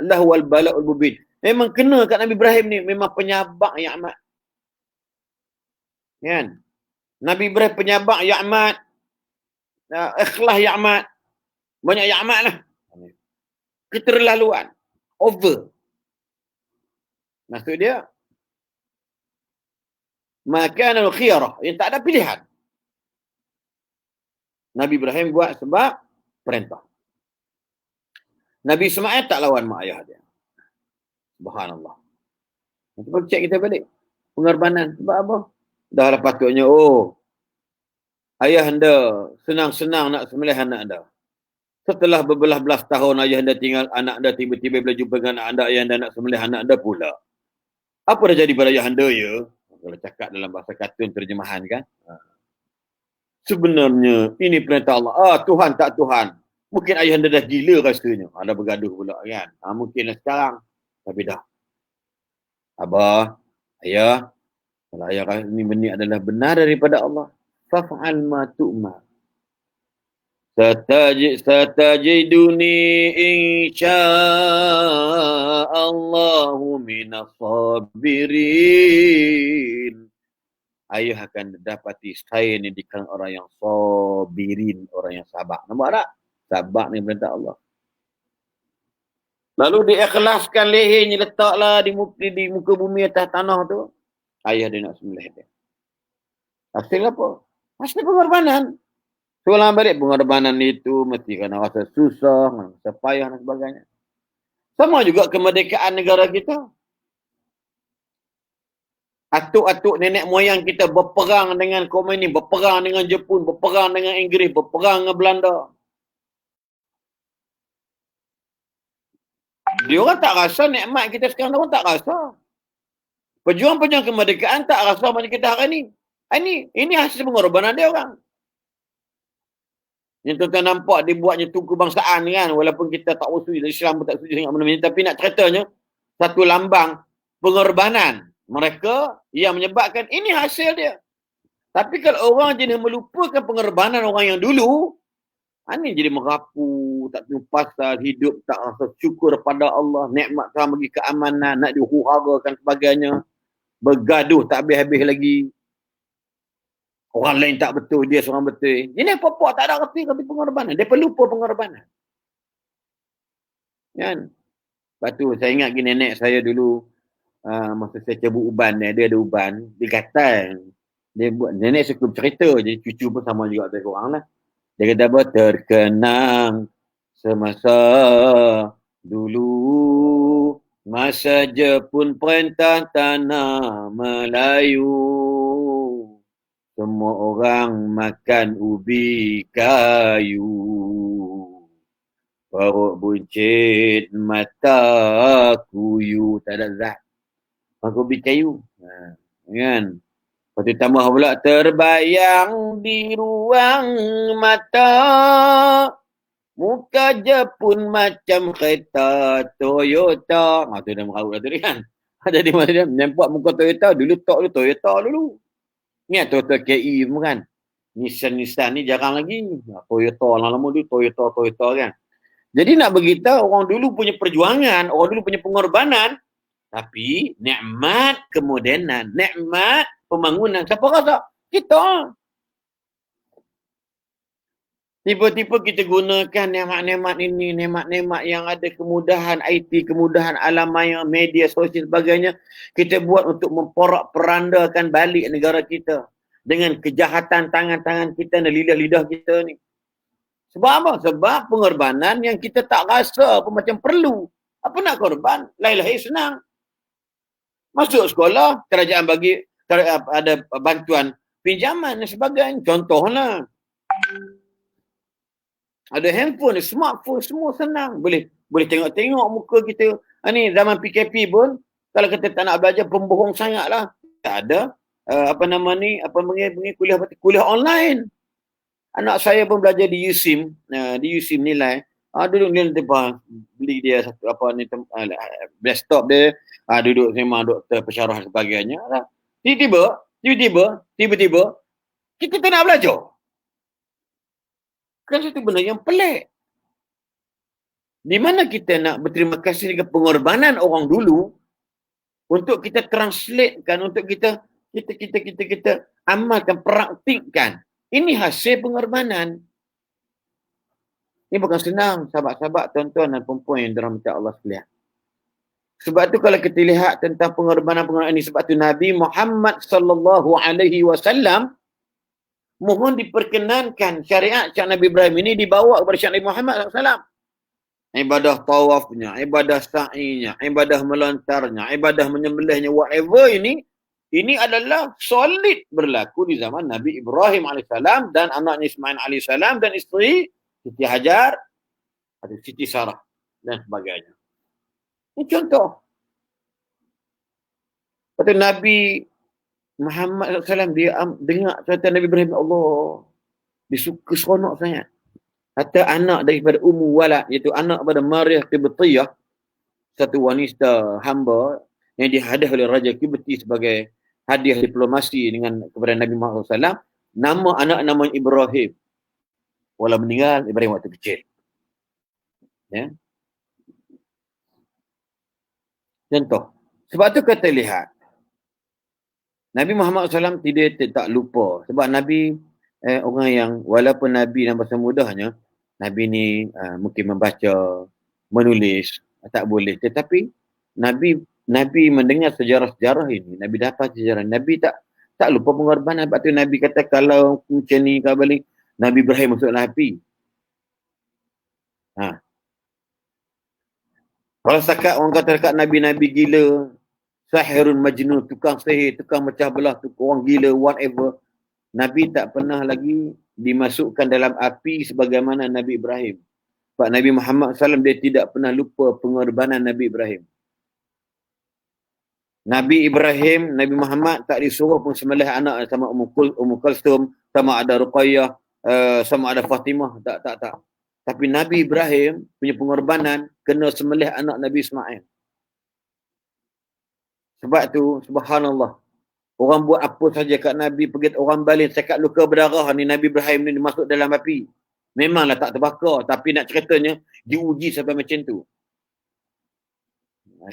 lahwal bala'ul mubin. Memang kena kat Nabi Ibrahim ni, memang penyabak yang amat. Kan? Nabi Ibrahim penyabak yang amat. Ikhlas yang amat. Banyak yang amat lah. Keterlaluan. Over. Maksud dia, maka al-khiyarah, yang tak ada pilihan. Nabi Ibrahim buat sebab perintah. Nabi Ismail tak lawan mak ayah dia. Subhanallah. Cuba cek kita balik. Pengorbanan. Sebab apa? Dah lah patutnya, ayah anda senang-senang nak sembelih anak anda. Setelah berbelas-belas tahun ayah anda tinggal, anak anda tiba-tiba bila jumpa dengan anak anda, ayah anda nak sembelih anak anda pula. Apa dah jadi pada ayah anda ya? Kalau cakap dalam bahasa kartun terjemahan kan. Sebenarnya ini perintah Allah. Tuhan tak Tuhan. Mungkin ayah anda dah gila rasanya. Ada bergaduh pula kan. Mungkinlah sekarang. Tapi dah. Abah, ayah, kalau ayah ini benih adalah benar daripada Allah, faf'al ma tu'mar. Satajiduni insya'allahu minas sabirin. Ayah akan dapati saya ni di kalangan orang yang sabirin, orang yang sabar. Nampak tak? Sabar ni perintah Allah. Lalu diikhlaskan lehernya, letaklah di muka bumi atas tanah tu. Ayah dia nak sembelih dia. Hasil apa? Hasil pengorbanan. Soalan balik, pengorbanan itu mesti kena rasa susah, rasa payah dan sebagainya. Sama juga kemerdekaan negara kita. Atuk-atuk nenek moyang kita berperang dengan komunis, berperang dengan Jepun, berperang dengan Inggeris, berperang dengan Belanda. Dia orang tak rasa nikmat kita sekarang, dia orang tak rasa. Pejuang-pejuang kemerdekaan tak rasa macam kita hari ni. Ini hasil pengorbanan dia orang. Yang tuan-tuan nampak dibuatnya tugu kebangsaan kan, walaupun kita tak usul, Islam pun tak setuju dengan benda-benda, tapi nak ceritanya satu lambang pengorbanan mereka yang menyebabkan ini hasil dia. Tapi kalau orang jenis melupakan pengorbanan orang yang dulu, Ini jadi merapu, tak tahu pasal, hidup tak rasa syukur pada Allah, nikmat Tuhan bagi keamanan, nak dihuru-harakan sebagainya, bergaduh tak habis-habis lagi. Orang lain tak betul, dia seorang betul. Ini apa-apa tak ada reti pengorbanan. Dia lupa pengorbanan. Kan? Lepas tu saya ingat nenek saya dulu, masa saya cabut uban dia ada uban, dia kata, dia buat, nenek suka cerita, jadi cucu pun sama juga dari orang lah. Dia kata apa? Terkenang semasa dulu, masa Jepun perintah tanah Melayu. Semua orang makan ubi kayu. Perut buncit, mata kuyu, tak ada zat. Makan ubi kayu. Kan? Lepas tu tambah pula, terbayang di ruang mata, muka Jepun macam kereta Toyota. Tu dah meraut lah tu kan. Jadi masa dia nampak muka Toyota, dulu Toyota dulu. Ni Toyota KI semua kan. Nissan ni jarang lagi. Toyota lama-lama dulu Toyota kan. Jadi nak beritahu orang dulu punya perjuangan, orang dulu punya pengorbanan, tapi nikmat kemodenan, nikmat pembangunan, siapa rasa? Kita. Tiba-tiba kita gunakan nikmat-nikmat ini, nikmat-nikmat yang ada kemudahan IT, kemudahan alam maya, media sosial sebagainya, kita buat untuk memporak-perandakan balik negara kita dengan kejahatan tangan-tangan kita dan lidah-lidah kita ni. Sebab apa? Sebab pengorbanan yang kita tak rasa apa macam perlu. Apa nak korban? Lain-lain senang. Masuk sekolah, kerajaan bagi ada bantuan pinjaman dan sebagainya. Contohlah. Ada handphone, smartphone, semua senang. Boleh tengok-tengok muka kita. Ni zaman PKP pun, kalau kita tak nak belajar, pembohong sangatlah. Tak ada, kuliah online. Anak saya pun belajar di USIM, nilai. Duduk dia beli dia satu desktop dia, duduk memang doktor pensyarah sebagainya. Tiba-tiba, kita tak nak belajar. Kan satu benda yang pelik. Di mana kita nak berterima kasih dengan pengorbanan orang dulu untuk kita translatekan, untuk kita amalkan, praktikkan. Ini hasil pengorbanan. Ini bukan senang, sahabat-sahabat, tuan-tuan dan perempuan yang dirahmati Allah sekalian. Sebab tu kalau kita lihat tentang pengorbanan ini, sebab tu Nabi Muhammad sallallahu alaihi wasallam mohon diperkenankan syariat Nabi Ibrahim ini dibawa kepada Nabi Muhammad SAW. Ibadah tawafnya, ibadah sa'inya, ibadah melontarnya, ibadah menyembelihnya, whatever ini adalah solid berlaku di zaman Nabi Ibrahim AS dan anaknya Ismail AS dan isteri Siti Hajar, atau Siti Sarah dan sebagainya. Ini contoh. Kata Nabi Muhammad SAW, dia dengar cerita Nabi Ibrahim, Allah, dia suka seronok sangat. Kata anak daripada Ummu Walad, iaitu anak daripada Maryah Qibtiyah, satu wanita hamba yang dihadiah oleh Raja Qibti sebagai hadiah diplomasi kepada Nabi Muhammad SAW. Nama anak namanya Ibrahim. Walau meninggal, Ibrahim waktu kecil. Ya. Contoh. Sebab tu kita lihat, Nabi Muhammad SAW tidak lupa. Sebab Nabi orang yang walaupun Nabi dan bahasa mudahnya, Nabi ni mungkin membaca, menulis, tak boleh. Tetapi Nabi mendengar sejarah-sejarah ini. Nabi dapat sejarah. Nabi tak lupa pengorbanan. Sebab tu Nabi kata kalau macam ni kau balik, Nabi Ibrahim masuk api. Kalau setakat orang kata dekat Nabi-Nabi gila, sahirun majnun, tukang sihir, tukang mecah belah, tukang orang gila, whatever. Nabi tak pernah lagi dimasukkan dalam api sebagaimana Nabi Ibrahim. Sebab Nabi Muhammad SAW dia tidak pernah lupa pengorbanan Nabi Ibrahim. Nabi Ibrahim, Nabi Muhammad tak disuruh pun sembelih anak sama Ummu Kulsum, sama ada Ruqayyah, sama ada Fatimah. Tak. Tapi Nabi Ibrahim punya pengorbanan kena sembelih anak Nabi Ismail. Sebab tu, subhanallah, orang buat apa saja kat Nabi, pergi orang balik cakap luka berdarah ni, Nabi Ibrahim ni masuk dalam api. Memanglah tak terbakar, tapi nak ceritanya diuji sampai macam tu.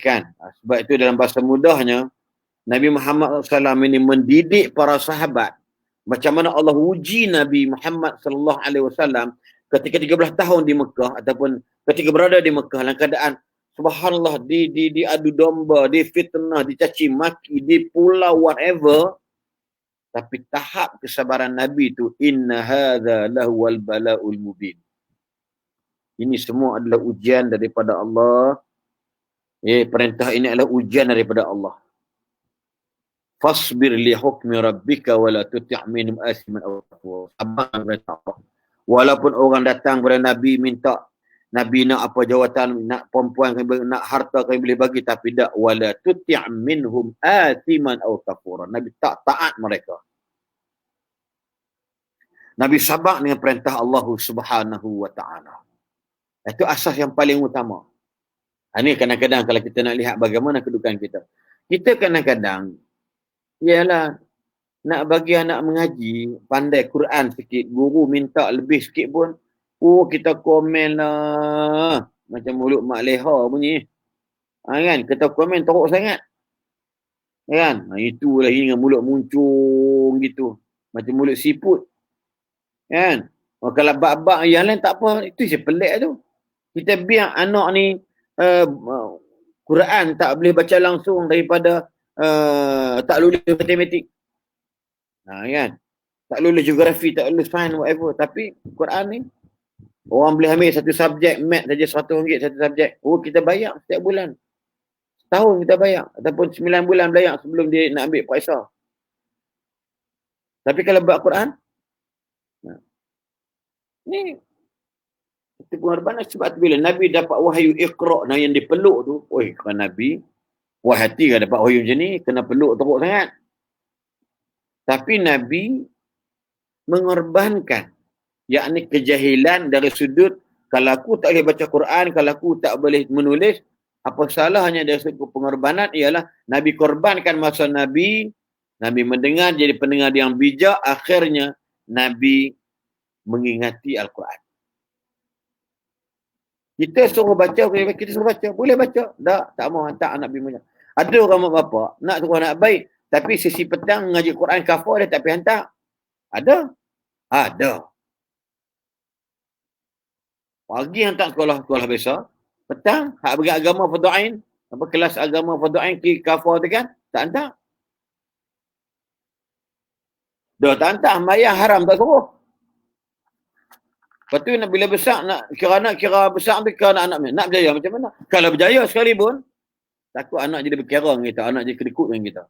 Kan? Sebab itu dalam bahasa mudahnya, Nabi Muhammad SAW ini mendidik para sahabat macam mana Allah uji Nabi Muhammad SAW ketika 13 tahun di Mekah ataupun ketika berada di Mekah dalam keadaan subhanallah diadu domba, difitnah, dicaci maki, di pulau whatever, tapi tahap kesabaran Nabi itu inna hadza lahuwal balaul mubin. Ini semua adalah ujian daripada Allah. Perintah ini adalah ujian daripada Allah. Fasbir li hukmi rabbika wala tuti' minhum asiman aw kafur. Sabar perintah Allah. Walaupun orang datang kepada Nabi minta Nabi nak apa jawatan, nak perempuan, nak harta kami boleh bagi, tapi tak wala tuti' minhum asiman aw kafur. Nabi tak taat mereka. Nabi sabar dengan perintah Allah Subhanahu wa taala. Itu asas yang paling utama. Ini kadang-kadang kalau kita nak lihat bagaimana kedudukan kita. Kita kadang-kadang ialah nak bagi anak mengaji, pandai Quran sikit, guru minta lebih sikit pun, kita komen lah. Macam mulut Mak Leha bunyi. Kan? Kita komen teruk sangat. Kan? Itulah ini dengan mulut muncung gitu. Macam mulut siput. Kan? Kalau bab-bab yang lain tak apa, itu je pelik tu. Kita biar anak ni Quran tak boleh baca langsung daripada tak lulus matematik. Kan? Tak lulus geografi, tak lulus sains, whatever. Tapi Quran ni, orang boleh ambil satu subjek, math saja RM100 satu subjek. Kita bayar setiap bulan. Setahun kita bayar. Ataupun 9 bulan bayar sebelum dia nak ambil periksa. Tapi kalau buat Quran, ni, itu pengorbanan. Sebab tu bila Nabi dapat wahyu Iqra' yang dipeluk tu, kan Nabi, hati kan dapat wahyu macam ni, kena peluk teruk sangat. Tapi Nabi mengorbankan, yakni kejahilan dari sudut, kalau aku tak boleh baca Quran, kalau aku tak boleh menulis, apa salahnya dari sudut pengorbanan ialah Nabi korbankan masa Nabi mendengar, jadi pendengar yang bijak, akhirnya Nabi mengingati Al-Quran. Kita suruh baca, kita suruh baca. Boleh baca. Tak mau hantar anak pergi baca. Ada orang mak bapak nak suruh anak baik, tapi sesi petang ngaji Quran kafar dia tak pergi hantar. Ada. Pagi hantar sekolah biasa. Petang, hak bagi agama fardu ain, apa kelas agama fardu ain kafar tu kan, tak hantar. Dah tak hantar, mayah haram tak suruh. Lepas tu bila besar, nak kira besar tu kira anak nak berjaya macam mana? Kalau berjaya sekalipun, takut anak jadi berkira dengan kita, anak jadi kedekut dengan kita.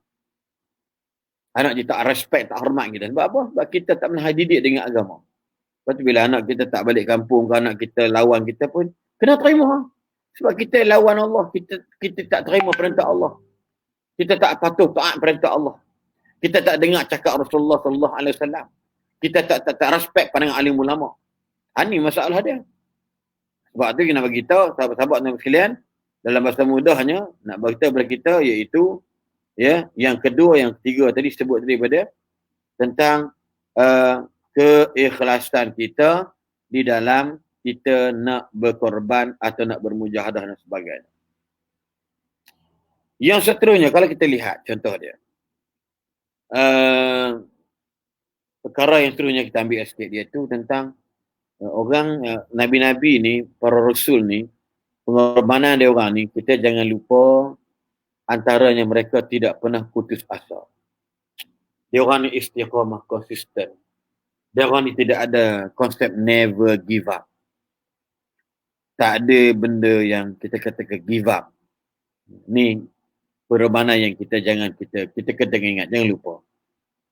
Anak jadi tak respect, tak hormat kita. Sebab apa? Sebab kita tak pernah didik dengan agama. Lepas tu bila anak kita tak balik kampung, ke anak kita lawan kita pun, kena terima. Sebab kita lawan Allah, kita tak terima perintah Allah. Kita tak patuh taat perintah Allah. Kita tak dengar cakap Rasulullah SAW. Kita tak respect pandangan alim ulama. Ini masalah dia. Sebab tu kita bagi tahu sahabat-sahabat sekalian, dalam bahasa mudahnya nak bagi tahu kepada kita, iaitu yang kedua, yang ketiga tadi sebut daripada tentang keikhlasan kita di dalam kita nak berkorban atau nak bermujahadah dan sebagainya. Yang seterusnya, kalau kita lihat contoh dia, perkara yang seterusnya kita ambil sikit, iaitu tentang orang Nabi-Nabi ni, para Rasul ni, pengorbanan dia orang ni, kita jangan lupa antaranya mereka tidak pernah putus asa. Dia orang ni istiqamah, konsisten. Dia orang ni tidak ada konsep never give up. Tak ada benda yang kita katakan give up. Ni pengorbanan yang kita kena ingat, jangan lupa.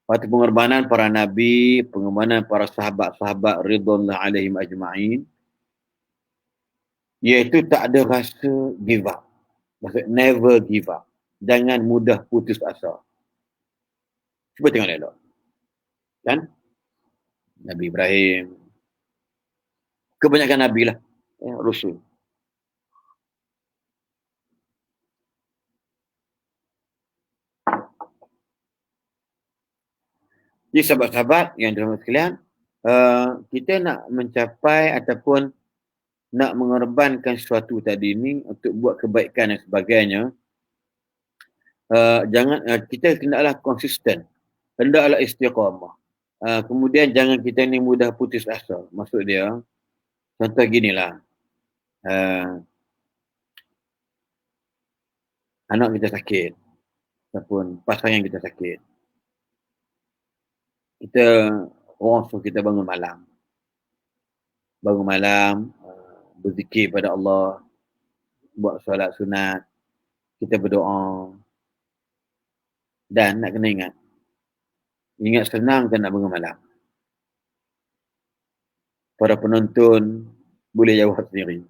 Waktu pengorbanan para Nabi, pengorbanan para sahabat-sahabat ridwanullah alaihim ajma'in, iaitu tak ada rasa give up. Maksud never give up. Jangan mudah putus asa. Cuba tengok elok. Kan? Nabi Ibrahim. Kebanyakan Nabi lah. Rasul. Jadi sahabat-sahabat yang dirahmati sekalian, kita nak mencapai ataupun nak mengorbankan sesuatu tadi ni untuk buat kebaikan dan sebagainya, kita hendaklah konsisten, hendaklah istiqamah. Kemudian jangan kita ni mudah putus asa. Maksud dia, contoh ginilah, anak kita sakit ataupun pasangan kita sakit, orang suruh kita bangun malam, berzikir pada Allah, buat solat sunat, kita berdoa. Dan nak kena ingat senang kan nak bangun malam. Para penonton boleh jawab sendiri.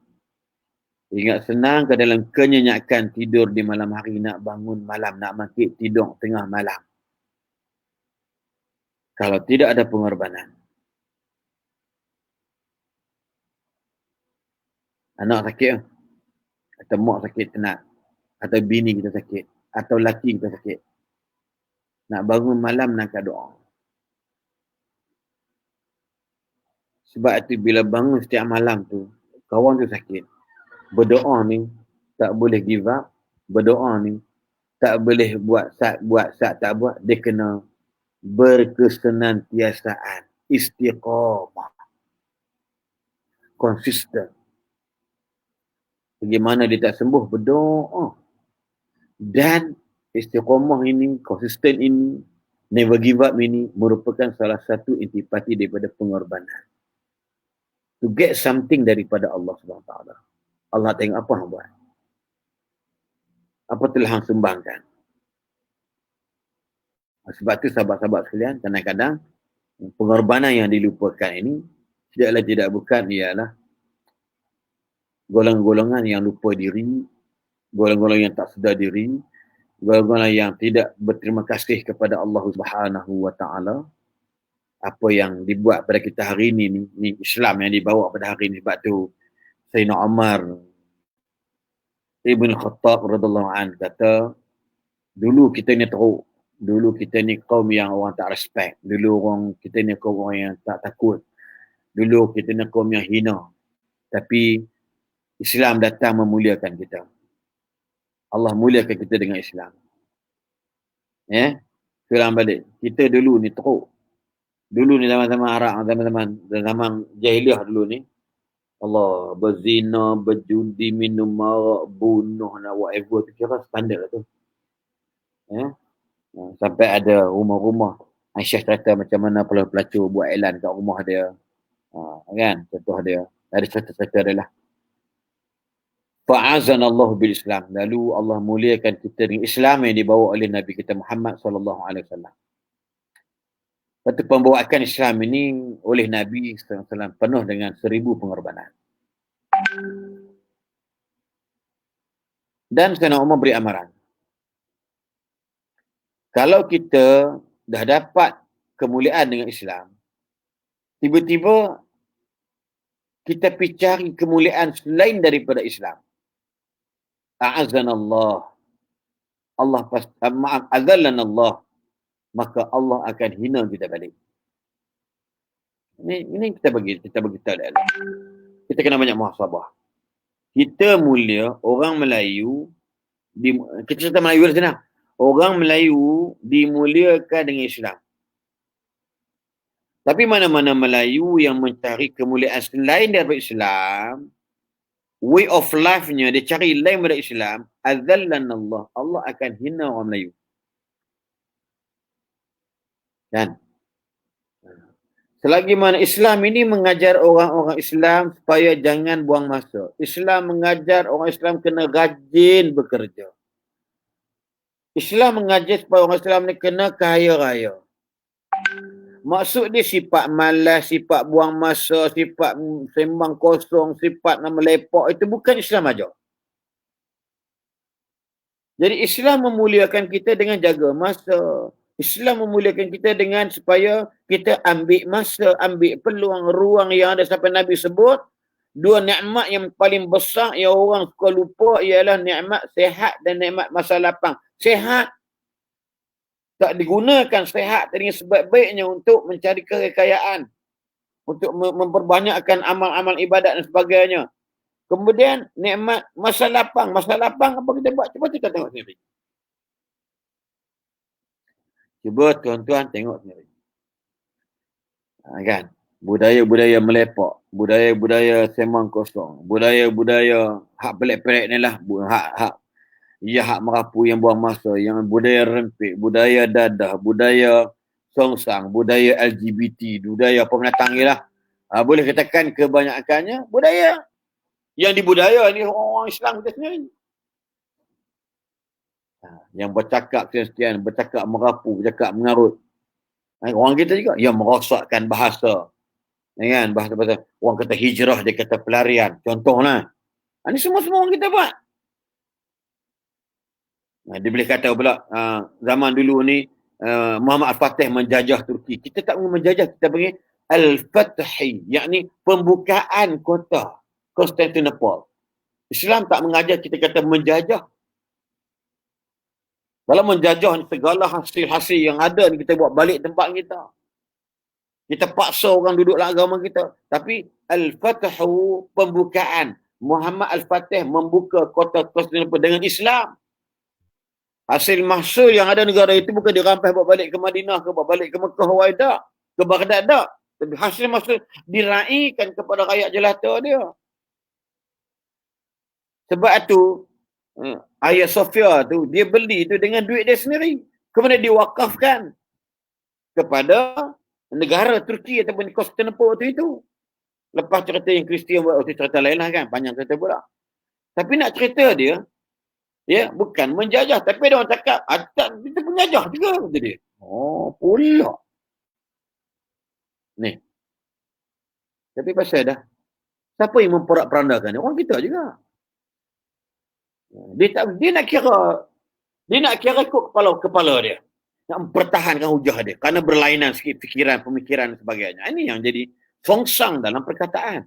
Ingat senang ke dalam kenyenyakan tidur di malam hari, nak bangun malam, nak bangkit tidur tengah malam. Kalau tidak ada pengorbanan. Anak sakit, atau mak sakit tenat, atau bini kita sakit, atau laki kita sakit. Nak bangun malam nak doa. Sebab itu bila bangun setiap malam tu, kawan tu sakit. Berdoa ni tak boleh give up. Berdoa ni tak boleh buat tak buat. Dia kena berkesenantiasaan, istiqamah, konsisten. Bagaimana dia tak sembuh? Berdoa. Dan istiqamah ini, konsisten ini, never give up ini merupakan salah satu intipati daripada pengorbanan. To get something daripada Allah SWT. Allah tengok apa yang buat. Apa telah hang sumbangkan. Sebab tu sahabat-sahabat sekalian, kadang-kadang pengorbanan yang dilupakan ini tidak bukan ialah golongan-golongan yang lupa diri, golongan-golongan yang tak sedar diri, golongan-golongan yang tidak berterima kasih kepada Allah Subhanahu wa taala. Apa yang dibuat pada kita hari ini ni Islam yang dibawa pada hari ini. Sebab tu Sayyidina Umar Ibn Khattab radhiyallahu anhu kata, dulu kita ni teruk, dulu kita ni kaum yang orang tak respect, dulu kita ni kaum orang yang tak takut, dulu kita ni kaum yang hina. Tapi Islam datang memuliakan kita. Allah muliakan kita dengan Islam. Sekarang balik. Kita dulu ni teruk. Dulu ni zaman-zaman Arab, zaman jahiliah dulu ni, Allah, berzina, berjudi, minum marak, bunuh, whatever tu kira standard lah tu. Sampai ada rumah-rumah Aisyah cerita macam mana pelacur buat iklan kat rumah dia. Kan? Contoh dia. Ada cerita-cerita dia lah. Fa'azanallahu bil Islam. Lalu Allah muliakan kita dengan Islam yang dibawa oleh Nabi kita Muhammad SAW. Lepas pembawaan Islam ini oleh Nabi SAW penuh dengan 1000 pengorbanan. Dan Sayyidina Umar beri amaran. Kalau kita dah dapat kemuliaan dengan Islam, tiba-tiba kita pergi cari kemuliaan selain daripada Islam. A'azanallah. Azallanallah. Maka Allah akan hina kita balik. Ini kita bagi tahu dia. Kita kena banyak muhasabah. Kita mulia, orang Melayu, kita cerita Melayu lah senang. Orang Melayu dimuliakan dengan Islam. Tapi mana-mana Melayu yang mencari kemuliaan selain daripada Islam, way of life-nya dia cari lain daripada Islam, azallanallah. Allah akan hina orang Melayu. Dan selagi mana Islam ini mengajar orang-orang Islam supaya jangan buang masa. Islam mengajar orang Islam kena rajin bekerja. Islam mengajar supaya orang Islam ni kena kaya raya. Maksud dia sifat malas, sifat buang masa, sifat sembang kosong, sifat nak melepak, itu bukan Islam ajar. Jadi Islam memuliakan kita dengan jaga masa. Islam memuliakan kita dengan supaya kita ambil masa, ambil peluang, ruang yang ada sampai Nabi sebut. 2 nikmat yang paling besar yang orang suka lupa ialah nikmat sehat dan nikmat masa lapang. Sehat tak digunakan sehat dengan sebaik-baiknya untuk mencari kekayaan. untuk memperbanyakkan amal-amal ibadat dan sebagainya. Kemudian nikmat masa lapang apa kita buat? Cuba kita tengok sendiri. Cuba tuan-tuan tengok sendiri. Kan? Budaya-budaya melepok, budaya-budaya semang kosong, budaya-budaya hak pelik-pelik ni lah, hak merapu yang buang masa, yang budaya rempit, budaya dadah, budaya songsang, budaya LGBT, budaya pengatang ni lah. Boleh katakan kebanyakannya budaya yang dibudaya ni orang Islam kita sendiri. Yang bercakap Kristian, bercakap merapu, bercakap mengarut. Orang kita juga yang merosakkan bahasa. Kan? Bahasa-bahasa. Orang kata hijrah, dia kata pelarian. Contohlah. Ini semua-semua orang kita buat. Dia boleh kata pula, zaman dulu ni, Muhammad Al-Fatih menjajah Turki. Kita tak menjajah, kita panggil Al-Fathi. Yakni pembukaan kota Konstantinopel. Islam tak mengajar kita kata menjajah. Kalau menjajah segala hasil-hasil yang ada ni kita buat balik tempat kita. Kita paksa orang duduklah agama kita. Tapi Al-Fathu pembukaan. Muhammad Al-Fatih membuka kota Konstantinopel dengan Islam. Hasil mahsul yang ada negara itu bukan dirampas bawa balik ke Madinah, ke bawa balik ke Mekah, Waidah, ke Baghdad tak. Tapi hasil mahsul diraikan kepada rakyat jelata dia. Sebab itu Hagia Sophia tu dia beli tu dengan duit dia sendiri. Kemudian diwakafkan kepada negara Turki ataupun Konstantinopel itu. Lepas cerita yang Kristian buat cerita lain lah kan, panjang cerita pula. Tapi nak cerita dia, ya, bukan menjajah, tapi ada orang cakap, kita penjajah juga kata dia. Oh, pula. Ni. Tapi pasal dah, siapa yang memperak-perandakan dia? Orang kita juga. Dia nak kira ikut kepala dia. Nak mempertahankan hujah dia. Kerana berlainan sikit fikiran, pemikiran dan sebagainya. Ini yang jadi fongsang dalam perkataan.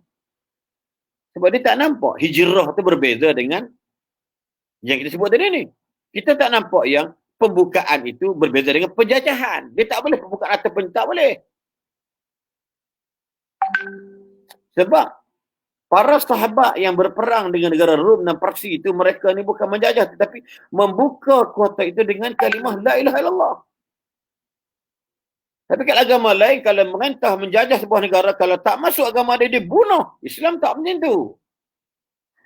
Sebab dia tak nampak hijrah tu berbeza dengan yang kita sebut tadi ni. Kita tak nampak yang pembukaan itu berbeza dengan penjajahan. Dia tak boleh pembukaan atau tak boleh. Sebab para sahabat yang berperang dengan negara Rom dan Parsi itu, mereka ni bukan menjajah tetapi membuka kota itu dengan kalimah la ilaha illallah. Tapi kat agama lain, kalau merintah menjajah sebuah negara, kalau tak masuk agama dia, dia bunuh. Islam tak macam tu.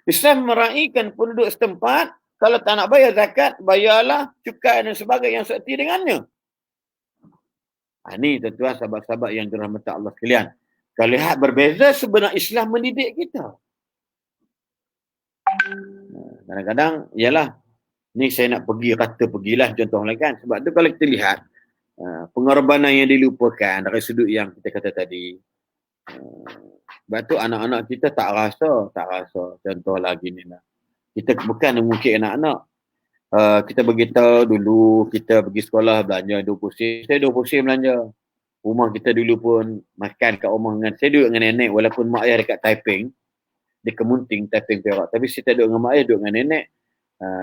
Islam meraihkan penduduk setempat, kalau tak nak bayar zakat, bayarlah cukai dan sebagainya yang serti dengannya. Ini tuan-tuan sahabat-sahabat yang dirahmati Allah sekalian. Kalau lihat berbeza, sebenarnya Islam mendidik kita. Kadang-kadang, ialah, ni saya nak pergilah contohnya kan. Sebab tu kalau kita lihat, pengorbanan yang dilupakan dari sudut yang kita kata tadi. Sebab tu anak-anak kita tak rasa. Contoh lagi ni lah. Kita bukan mungkin anak-anak. Kita beritahu dulu, kita pergi sekolah belanja 20 sen. Saya 20 sen belanja. Rumah kita dulu pun makan kat rumah dengan, saya duduk dengan nenek walaupun mak ayah dekat Taiping, di Kemunting, Taiping Perak. Tapi saya duduk dengan mak ayah, duduk dengan nenek.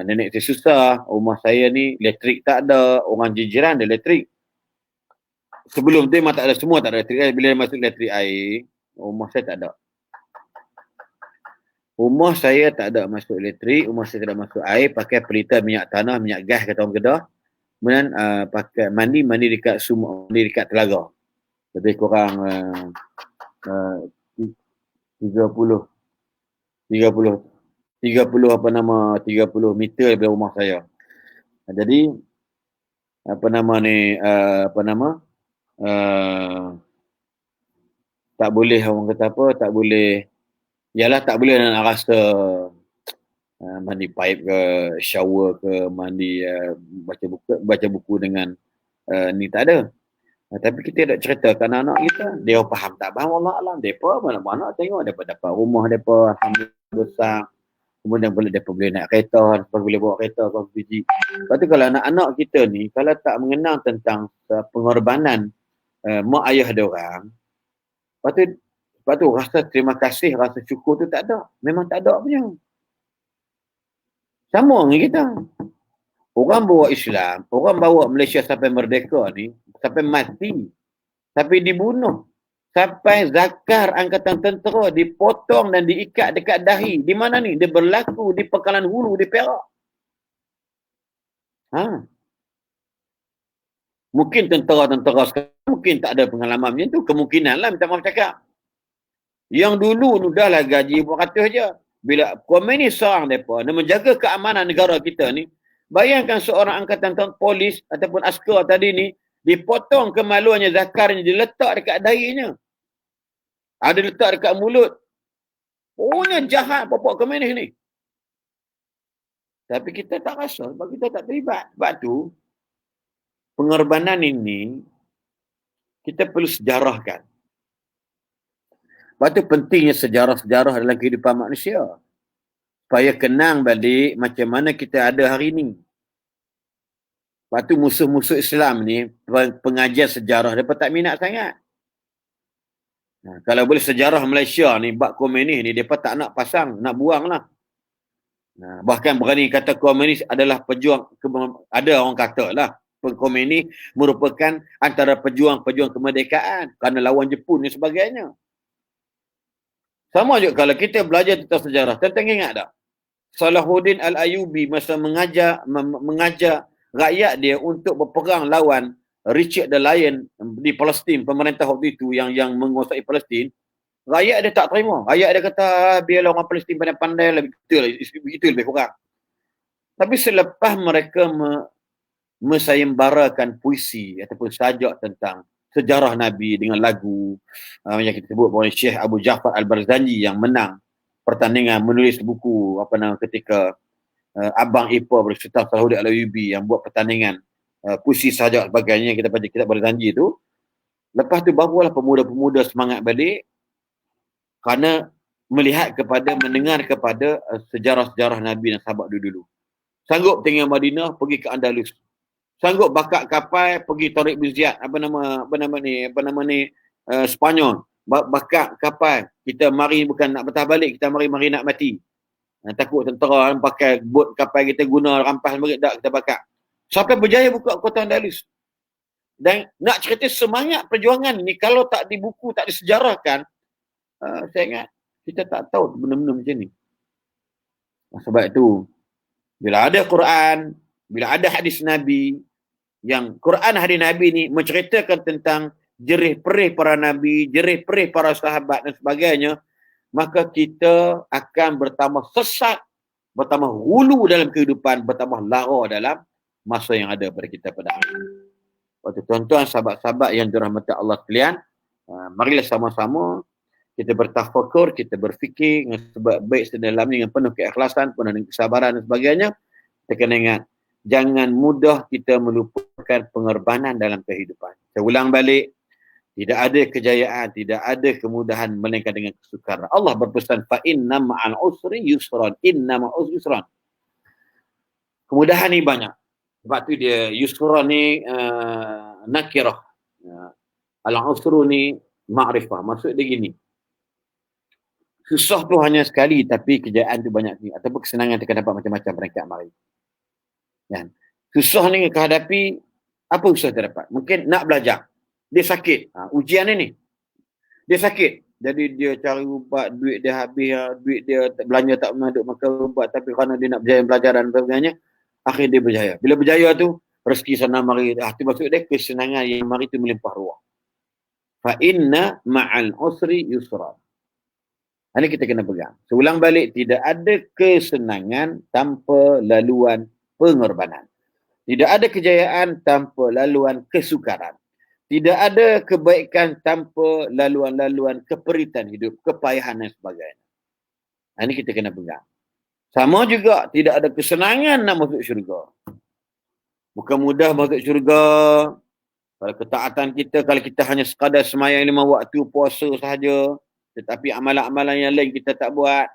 Nenek saya susah, rumah saya ni elektrik tak ada, orang jiran ada elektrik. Sebelum tu memang tak ada, semua tak ada elektrik. Bila masuk elektrik air, rumah saya tak ada. Rumah saya tak ada masuk elektrik, rumah saya tak ada masuk air, pakai pelita minyak tanah, minyak gas kata orang Kedah. Kemudian pakai mandi dekat sumur, mandi dekat telaga. Lebih kurang 30 meter daripada rumah saya. Jadi tak boleh orang kata apa, tak boleh nak rasa mandi pipe ke, shower ke, mandi baca buku dengan ni tak ada. Tapi kita nak cerita ke anak-anak kita, dia faham tak faham, Allah Alam. Mereka mana-mana tengok, dapat rumah mereka, alhamdulillah besar. Kemudian mereka boleh naik kereta, boleh bawa kereta ke biji. Lepas tu kalau anak-anak kita ni, kalau tak mengenal tentang pengorbanan mak ayah dia orang, lepas tu rasa terima kasih, rasa syukur tu tak ada. Memang tak ada punya. Sama dengan kita. Orang bawa Islam, orang bawa Malaysia sampai merdeka ni, sampai mati, sampai dibunuh, sampai zakar angkatan tentera dipotong dan diikat dekat dahi. Di mana ni? Dia berlaku di Pekalan Hulu, di Perak. Mungkin tentera-tentera sekarang mungkin tak ada pengalaman macam tu. Kemungkinan lah, minta maaf cakap. Yang dulu ni dah lah gaji 400 je. Bila komunis serang mereka dan menjaga keamanan negara kita ni, bayangkan seorang angkatan polis ataupun askar tadi ni, dipotong kemaluannya, zakarnya, diletak dekat dahinya. Ada letak dekat mulut. Punya jahat popok komunis ni. Tapi kita tak rasa sebab kita tak terlibat. Sebab tu, pengorbanan ini kita perlu sejarahkan. Sebab tu pentingnya sejarah-sejarah dalam kehidupan manusia. Supaya kenang balik macam mana kita ada hari ini. Sebab tu musuh-musuh Islam ni, pengajian sejarah, mereka tak minat sangat. Nah, kalau boleh sejarah Malaysia ni, bab komunis ni, mereka tak nak pasang, nak buang lah. Nah, bahkan berani kata komunis adalah pejuang, ada orang kata lah, komunis merupakan antara pejuang-pejuang kemerdekaan kerana lawan Jepun dan sebagainya. Sama juga kalau kita belajar tentang sejarah, tentang ingat tak? Salahuddin Al-Ayyubi masa mengajar rakyat dia untuk berperang lawan Richard the Lion di Palestin, pemerintah waktu itu yang menguasai Palestin, rakyat dia tak terima. Rakyat dia kata, biarlah orang Palestin pandai-pandai lah, begitu lebih kurang. Tapi selepas mereka mensayembarakan puisi ataupun sajak tentang sejarah Nabi dengan lagu yang kita sebut oleh Syekh Abu Ja'far Al-Barzanji yang menang pertandingan menulis buku ketika Abang Ipar berserta Salahuddin Al-Ayyubi yang buat pertandingan puisi sajak sebagainya yang kita baca kitab Barzanji tu. Lepas tu barulah pemuda-pemuda semangat balik kerana mendengar kepada sejarah-sejarah Nabi dan sahabat dulu. Sanggup tinggal Madinah, pergi ke Andalus. Sanggup bakar kapal, pergi Tariq bin Ziyad, Spanyol. Bakar kapal. Kita mari bukan nak patah balik, kita mari nak mati. Takut tentera pakai bot kapal kita guna rampas mereka, tak kita bakar. Sampai berjaya buka kota Andalus. Dan nak cerita semangat perjuangan ni, kalau tak di buku, tak disejarahkan, saya ingat kita tak tahu benda-benda macam ni. Sebab itu, bila ada Quran, bila ada hadis Nabi, yang Quran hadis Nabi ni menceritakan tentang jerih perih para Nabi, jerih perih para sahabat dan sebagainya, maka kita akan bertambah sesat, bertambah hulu dalam kehidupan, bertambah lara dalam masa yang ada pada kita pada hari ini. Waktu tuan-tuan, sahabat-sahabat yang dirahmati Allah sekalian, marilah sama-sama kita bertafakur, kita berfikir dengan sebab baik sedalam dengan penuh keikhlasan, penuh dengan kesabaran dan sebagainya. Kita kena ingat, jangan mudah kita melupakan pengorbanan dalam kehidupan. Saya ulang balik, tidak ada kejayaan, tidak ada kemudahan melainkan dengan kesukaran. Allah berpesan, fa inna ma'al usri yusran, inna ma'al usri yusran. Kemudahan ni banyak. Sebab tu dia yusran ni nakirah. Al-usru ni ma'rifah. Maksud dia gini. Susah tu hanya sekali, tapi kejayaan tu banyak. Ataupun kesenangan kita dapat macam-macam peringkat mari. Kan? Susah ni kehadapi, apa susah terdapat? Mungkin nak belajar. Dia sakit. Ujian ni. Dia sakit. Jadi dia cari ubat, duit dia habis, duit dia belanja tak pernah duk makan ubat, tapi kerana dia nak berjaya belajar dan sebagainya, akhirnya dia berjaya. Bila berjaya tu, rezeki sana mari. Itu maksud dia kesenangan yang mari tu melimpah ruah. Fa inna ma'al usri yusra. Ini kita kena pegang. Seulang balik, tidak ada kesenangan tanpa laluan pengorbanan. Tidak ada kejayaan tanpa laluan kesukaran. Tidak ada kebaikan tanpa laluan-laluan keperitan hidup, kepayahan dan sebagainya. Ini kita kena pegang. Sama juga, tidak ada kesenangan nak masuk syurga. Bukan mudah masuk syurga. Kalau ketaatan kita, kalau kita hanya sekadar semayang 5 waktu puasa sahaja, tetapi amalan-amalan yang lain kita tak buat.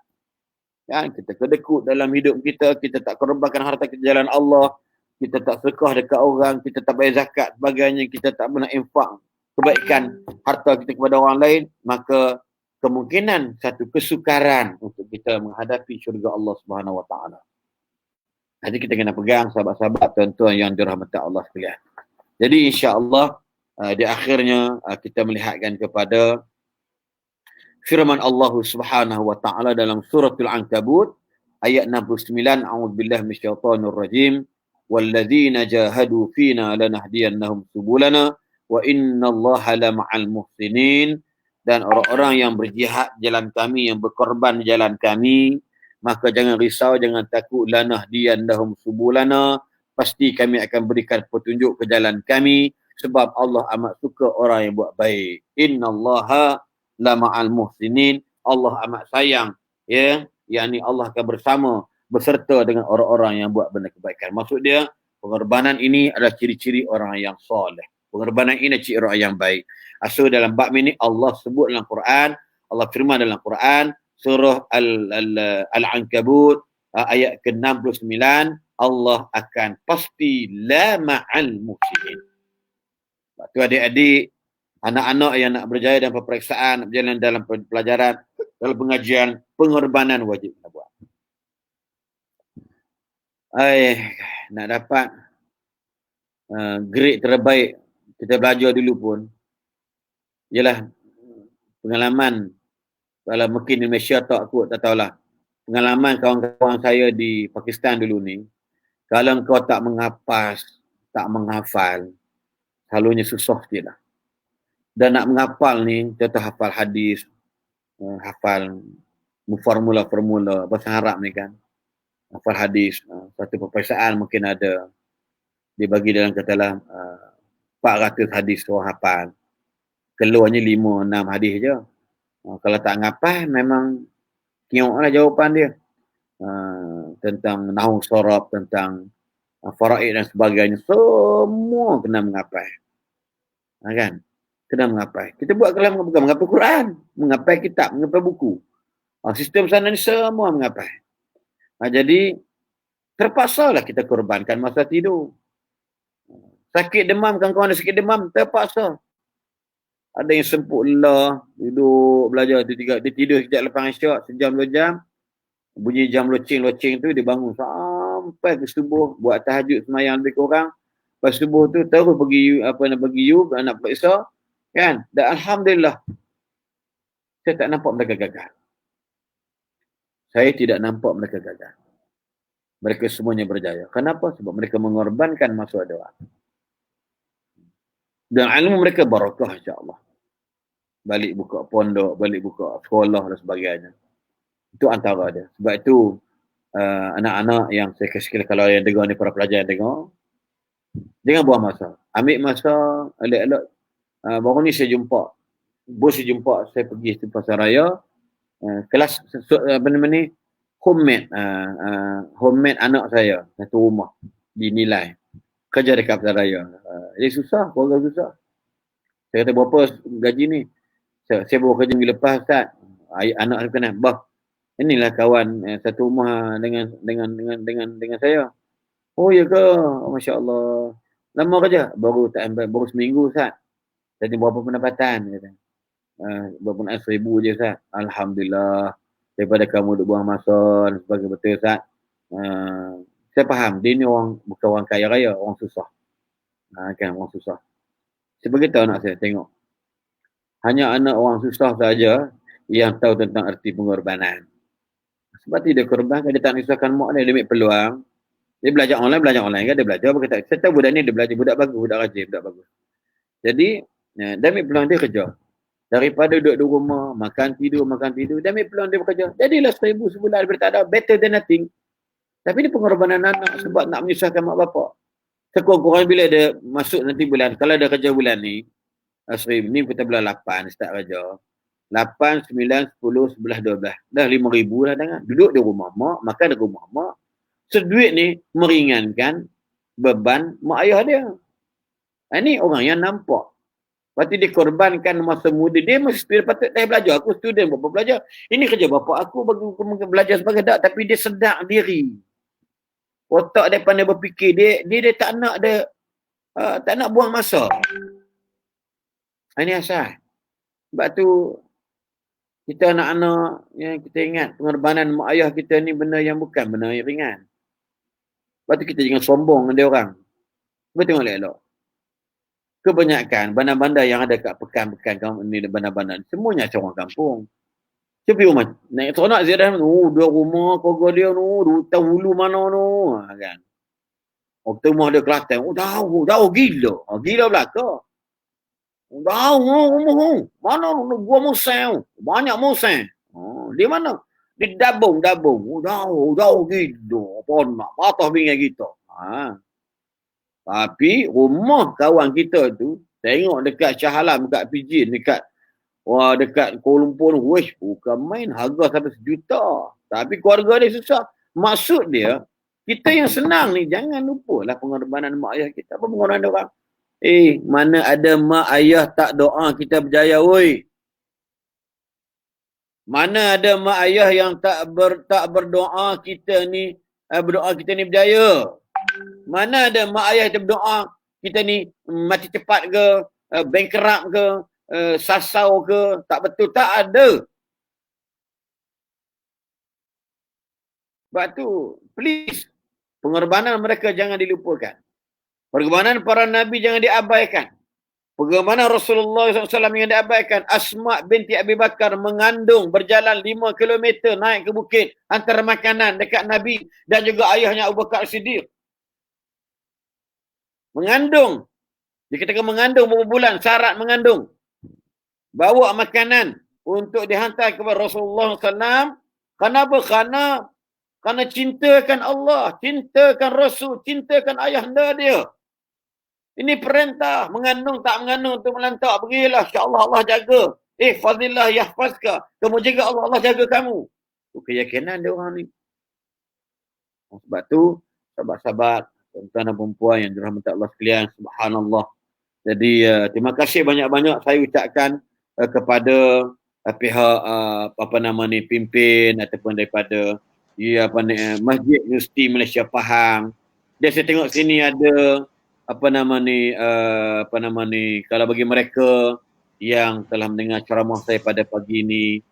Kan? Kita kedekut dalam hidup kita, kita tak korbankan harta kita jalan Allah, kita tak sedekah dekat orang, kita tak bayar zakat sebagainya, kita tak pernah infak kebaikan harta kita kepada orang lain, maka kemungkinan satu kesukaran untuk kita menghadapi syurga Allah Subhanahu Wa Taala. Jadi kita kena pegang sahabat-sahabat tuan-tuan yang dirahmati Allah sekalian. Jadi insya-Allah Di akhirnya kita melihatkan kepada firman Allah Subhanahu wa taala dalam suratul Ankabut ayat 69, a'udzubillahi minasyaitonir rajim, walladzina jahadu fina lanahdiyannahum subulana wa innallaha lama'al muhsinin, dan orang-orang yang berjihad jalan kami, yang berkorban jalan kami, maka jangan risau, jangan takut, lanahdiyannahum subulana, pasti kami akan berikan petunjuk ke jalan kami, sebab Allah amat suka orang yang buat baik. Innallaha la ma'al muhsinin, Allah amat sayang, ya, yakni Allah akan berserta dengan orang-orang yang buat benda kebaikan. Maksud dia, pengorbanan ini adalah ciri-ciri orang yang soleh. Pengorbanan ini ciri orang yang baik. So dalam bab ini Allah sebut dalam Quran, Allah firman dalam Quran, surah Al-Ankabut ayat ke-69, Allah akan pasti la ma'al muhsinin. Sebab tu adik-adik, anak-anak yang nak berjaya dalam peperiksaan, nak berjalan dalam pelajaran, dalam pengajian, pengorbanan wajib kita buat. Nak dapat grade terbaik, kita belajar dulu pun, ialah pengalaman, kalau mungkin di Malaysia tak kot, tak tahulah. Pengalaman kawan-kawan saya di Pakistan dulu ni, kalau kau tak menghafaz, tak menghafal, selalunya susah je lah. Dan nak menghafal ni, contoh hafal hadis, hafal formula-formula bahasa Arab ni kan, hafal hadis, satu peperiksaan mungkin ada dibagi dalam katalah 400 hadis orang hafal, keluarnya 5-6 hadis je. Kalau tak ngapal memang kiok lah jawapan dia, tentang nahwu sorab, tentang faraid dan sebagainya, semua kena menghafal, kan? Kena menghafal. Kita buat kalau bukan menghafal Quran, menghafal kitab, menghafal buku. Sistem sana ni semua menghafal. Jadi terpaksalah kita korbankan masa tidur. Sakit demam, kawan-kawan ada sakit demam, terpaksa. Ada yang semput lelah, duduk belajar, dia tidur sekejap lepas isyak, sejam 2 jam, bunyi jam loceng-loceng tu, dia bangun sampai ke subuh, buat tahajud semayang lebih kurang. Lepas subuh tu terus pergi nak periksa, kan? Dan alhamdulillah saya tak nampak mereka gagal. Saya tidak nampak mereka gagal. Mereka semuanya berjaya. Kenapa? Sebab mereka mengorbankan masa doa. Dan ilmu mereka barakah, insya-Allah. Balik buka pondok, balik buka sekolah dan sebagainya. Itu antara dia. Sebab itu anak-anak yang saya kasih, kalau yang dengar ni, para pelajar yang dengar, jangan buang masa. Ambil masa, elok-elok. Baru ni saya jumpa, saya pergi ke pasar raya, kelas homemade anak saya, satu rumah dinilai kerja dekat pasar raya. Dia susah, keluarga susah. Saya kata, berapa gaji ni? Saya baru kerja minggu lepas, Ustaz. Anak saya kena, bah, inilah kawan satu rumah dengan saya. Oh ya ke? Masya-Allah. Lama kerja? Baru seminggu, Ustaz. Jadi berapa pendapatan? Kata. Berapa 1,000 je, Ustaz. Alhamdulillah. Daripada kamu duk buang masa dan sebagainya, betul, Ustaz. Saya faham, dia ni bukan orang kaya raya, orang susah. Kan, orang susah. Saya beritahu anak saya, tengok. Hanya anak orang susah saja yang tahu tentang erti pengorbanan. Sebab dia korbankan, dia tak risaukan mak dia ambil peluang. Dia belajar online kan, dia belajar. Saya tahu budak ni dia belajar, budak bagus, budak rajin, budak bagus. Jadi, dia ambil peluang dia kerja. Daripada duduk di rumah, makan tidur, dia ambil peluang dia bekerja. Jadilah 1,000 sebulan, daripada tak ada, better than nothing. Tapi ini pengorbanan anak sebab nak menyusahkan mak bapak. Sekurang-kurang bila dia masuk nanti bulan, kalau dia kerja bulan ni, ni kita bulan 8 start kerja. 8, 9, 10, 11, 12. Dah 5,000 dah tangan. Duduk di rumah mak, makan di rumah mak. Seduit ni meringankan beban mak ayah dia. Ini orang yang nampak. Lepas tu dia korbankan masa muda. Dia mesti patut saya belajar. Aku student bapa belajar. Ini kerja bapa aku bagi aku belajar sebagai dak, tapi dia sedar diri. Otak dia pandai berfikir. Dia tak nak tak nak buang masa. Ini asal. Sebab tu kita anak-anak yang kita ingat pengorbanan mak ayah kita ni benda yang bukan benda yang ringan. Lepas tu kita jangan sombong dengan dia orang. Cuba tengok elok. kebanyakan bandar-bandar yang ada kat pekan-pekan ni, bandar-bandar semuanya orang kampung. Siapa rumah naik seronok ziarah dia rumah keluarga dia hutan hulu mana kan. Waktu rumah dia Kelantan, jauh gila. Gila belaka. Jauh, mana gua musang. Banyak musang. Di mana? Di Dabung. Jauh gila. Apa nak patah bingkai kita. Tapi rumah kawan kita tu, tengok dekat Shah Alam, dekat Pijin, dekat Kuala Lumpur, bukan main harga sampai 1 juta. Tapi keluarga dia susah. Maksud dia, kita yang senang ni, jangan lupa lah pengorbanan mak ayah kita. Apa pengorbanan orang? Mana ada mak ayah tak doa kita berjaya, woi. Mana ada mak ayah yang tak berdoa kita ni, berjaya. Mana ada mak ayah yang berdoa kita ni mati cepat ke, bankrupt ke, sasau ke, tak betul, tak ada. Sebab tu, please, pengorbanan mereka jangan dilupakan. Pengorbanan para Nabi jangan diabaikan. Pengorbanan Rasulullah SAW yang diabaikan. Asma binti Abi Bakar mengandung berjalan 5 km naik ke bukit antara makanan dekat Nabi dan juga ayahnya Abu Bakar Siddiq. Mengandung. Dia katakan mengandung berapa bulan, syarat mengandung. Bawa makanan untuk dihantar kepada Rasulullah SAW. Kenapa? Kerana cintakan Allah, cintakan Rasul, cintakan ayahanda dia. Ini perintah, mengandung tak mengandung untuk melantak. Pergilah, insya-Allah Allah jaga. Fadillah yahfazka. Kamu jaga Allah, Allah jaga kamu. Itu keyakinan dia orang ni. Sebab tu, sahabat-sahabat, tuan-tuan dan perempuan yang dirahmati Allah sekalian, subhanallah. Jadi, terima kasih banyak-banyak saya ucapkan kepada pihak pimpin ataupun daripada Masjid Universiti Malaysia Pahang. Dan saya tengok sini ada kalau bagi mereka yang telah mendengar ceramah saya pada pagi ini,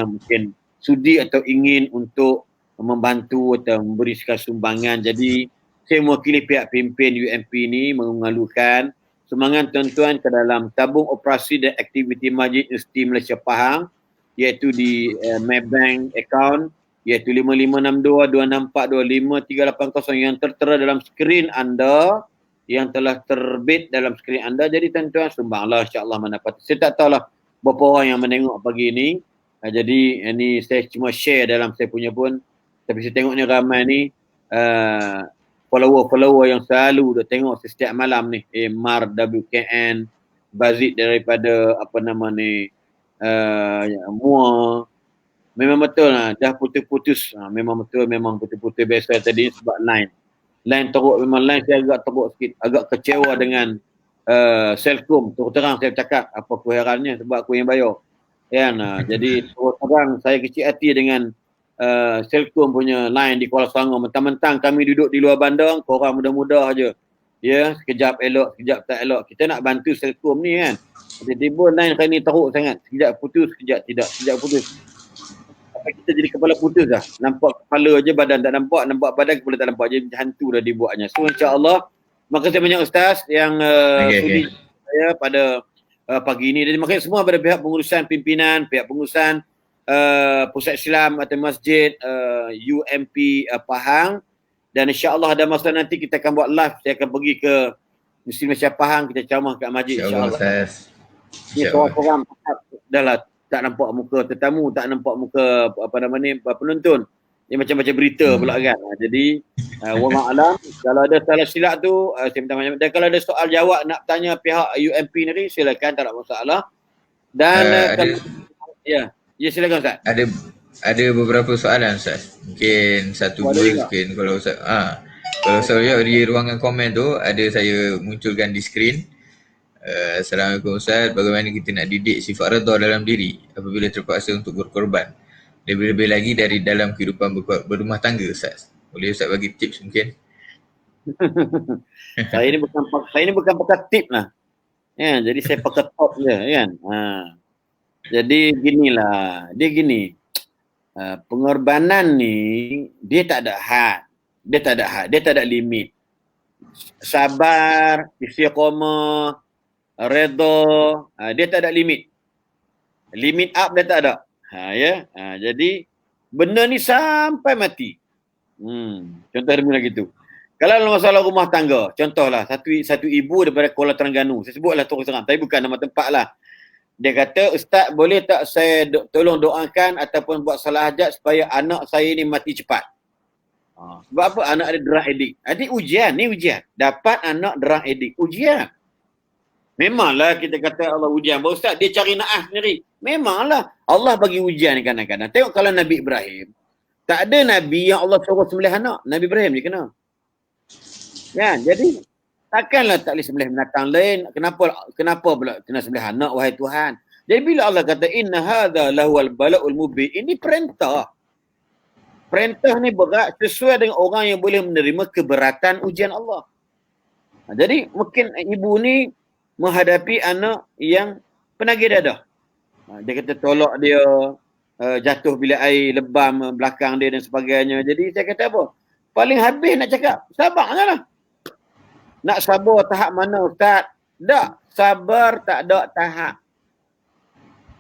mungkin sudi atau ingin untuk membantu atau memberikan sumbangan. Jadi saya mewakili pihak pimpin UMP ini mengalukan semangat tuan-tuan ke dalam tabung operasi dan aktiviti Masjid Universiti Malaysia Pahang, iaitu di Maybank account, iaitu 556226425380 yang tertera dalam skrin anda, yang telah terbit dalam skrin anda. Jadi tuan-tuan sumbanglah, insya-Allah mendapat. Saya tak tahulah berapa orang yang menengok pagi ini. Jadi ini saya cuma share dalam saya punya pun. Tapi saya tengok ni ramai ni follower yang selalu dah tengok setiap malam ni. Mar WKN, Bazid daripada Mua. Memang betul lah, dah putus-putus. Memang betul, memang putus-putus biasa tadi sebab line teruk. Memang line saya agak teruk sikit, agak kecewa dengan Selcom. Terus terang saya cakap, apa keherannya sebab aku yang bayar. Jadi terus terang saya kecil hati dengan Selcom punya line di Kuala Selangor. Mentang-mentang kami duduk di luar bandar, korang mudah-mudah aja. Sekejap elok, sekejap tak elok. Kita nak bantu Selcom ni kan. Tiba-tiba line kali ni teruk sangat. Sekejap putus, sekejap tidak, sekejap putus. Kita jadi kepala putus dah. Nampak kepala je, badan tak nampak. Nampak badan, kepala tak nampak. Jadi hantu dah dibuatnya. So insya-Allah, terima kasih banyak Ustaz yang sudi saya pada pagi ini. Dan terima kasih semua pada pihak pengurusan pimpinan, pihak pengurusan Pusat Islam atau Masjid UMP Pahang. Dan insya-Allah ada masa nanti kita akan buat live. Saya akan pergi ke Universiti Malaysia Pahang, kita ceramah kat masjid insya-Allah. Ini seorang-seorang dah lah tak nampak muka tetamu, tak nampak muka penonton. Dia macam-macam berita pula kan. Jadi wallahu kalau ada salah silap tu saya minta maaf. Dan kalau ada soal jawab nak tanya pihak UMP ni, silakan, tak ada masalah. Dan silakan Ustaz. Ada beberapa soalan Ustaz. Mungkin satu dua mungkin kalau Ustaz kalau saya di ruangan komen tu ada saya munculkan di skrin. Assalamualaikum Ustaz, bagaimana kita nak didik sifat redha dalam diri apabila terpaksa untuk berkorban, lebih-lebih lagi dari dalam kehidupan berumah tangga Ustaz? Boleh Ustaz bagi tips mungkin? Saya ini bukan pakai tip lah. Jadi saya pakai top je kan. Jadi ginilah, dia gini. Pengorbanan ni dia tak ada had. Dia tak ada limit. Sabar, istiqamah, redha, dia tak ada limit. Limit up dia tak ada. Jadi benda ni sampai mati. Contoh dia mula gitu. Kalau dalam masalah rumah tangga, contohlah satu ibu daripada Kuala Terengganu. Saya sebutlah terus terang, tapi bukan nama tempat lah. Dia kata, "Ustaz, boleh tak saya tolong doakan ataupun buat salah hajat supaya anak saya ni mati cepat?" Sebab apa? Anak ada drug addict. Adik ujian, ni ujian. Dapat anak drug addict, ujian. Memanglah kita kata Allah ujian. Bapak Ustaz, dia cari naah sendiri. Memanglah Allah bagi ujian kadang-kadang. Tengok kalau Nabi Ibrahim. Tak ada Nabi yang Allah suruh sembelih anak. Nabi Ibrahim je kena. Kan? Jadi, takkanlah tak boleh sembelih binatang lain. Kenapa pula kena sembelih anak, wahai Tuhan? Jadi bila Allah kata, "Inna hadha lahuwal bala'ul mubin." Ini perintah. Perintah ni berat sesuai dengan orang yang boleh menerima keberatan ujian Allah. Jadi, mungkin ibu ni menghadapi anak yang penagih dadah. Dia kata tolak dia, jatuh bilik air, lebam belakang dia dan sebagainya. Jadi saya kata apa? Paling habis nak cakap, sabar lah. Nak sabar tahap mana Ustaz? Tak, sabar tak ada tahap.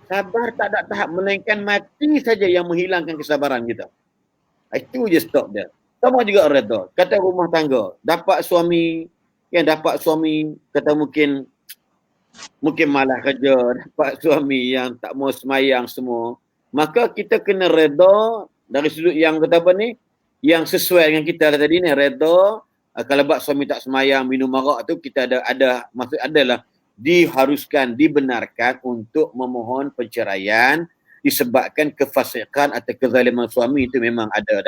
Sabar tak ada tahap, melainkan mati saja yang menghilangkan kesabaran kita. Itu je stop dia. Sama juga redha. Kata rumah tangga, dapat suami kata mungkin malas kerja, dapat suami yang tak mau semayang semua, maka kita kena redha dari sudut yang kata apa ni, yang sesuai dengan kita tadi ni, redha. Kalau bab suami tak semayang, minum arak tu, kita ada maksud adalah diharuskan, dibenarkan untuk memohon perceraian disebabkan kefasikan atau kezaliman suami. Itu memang ada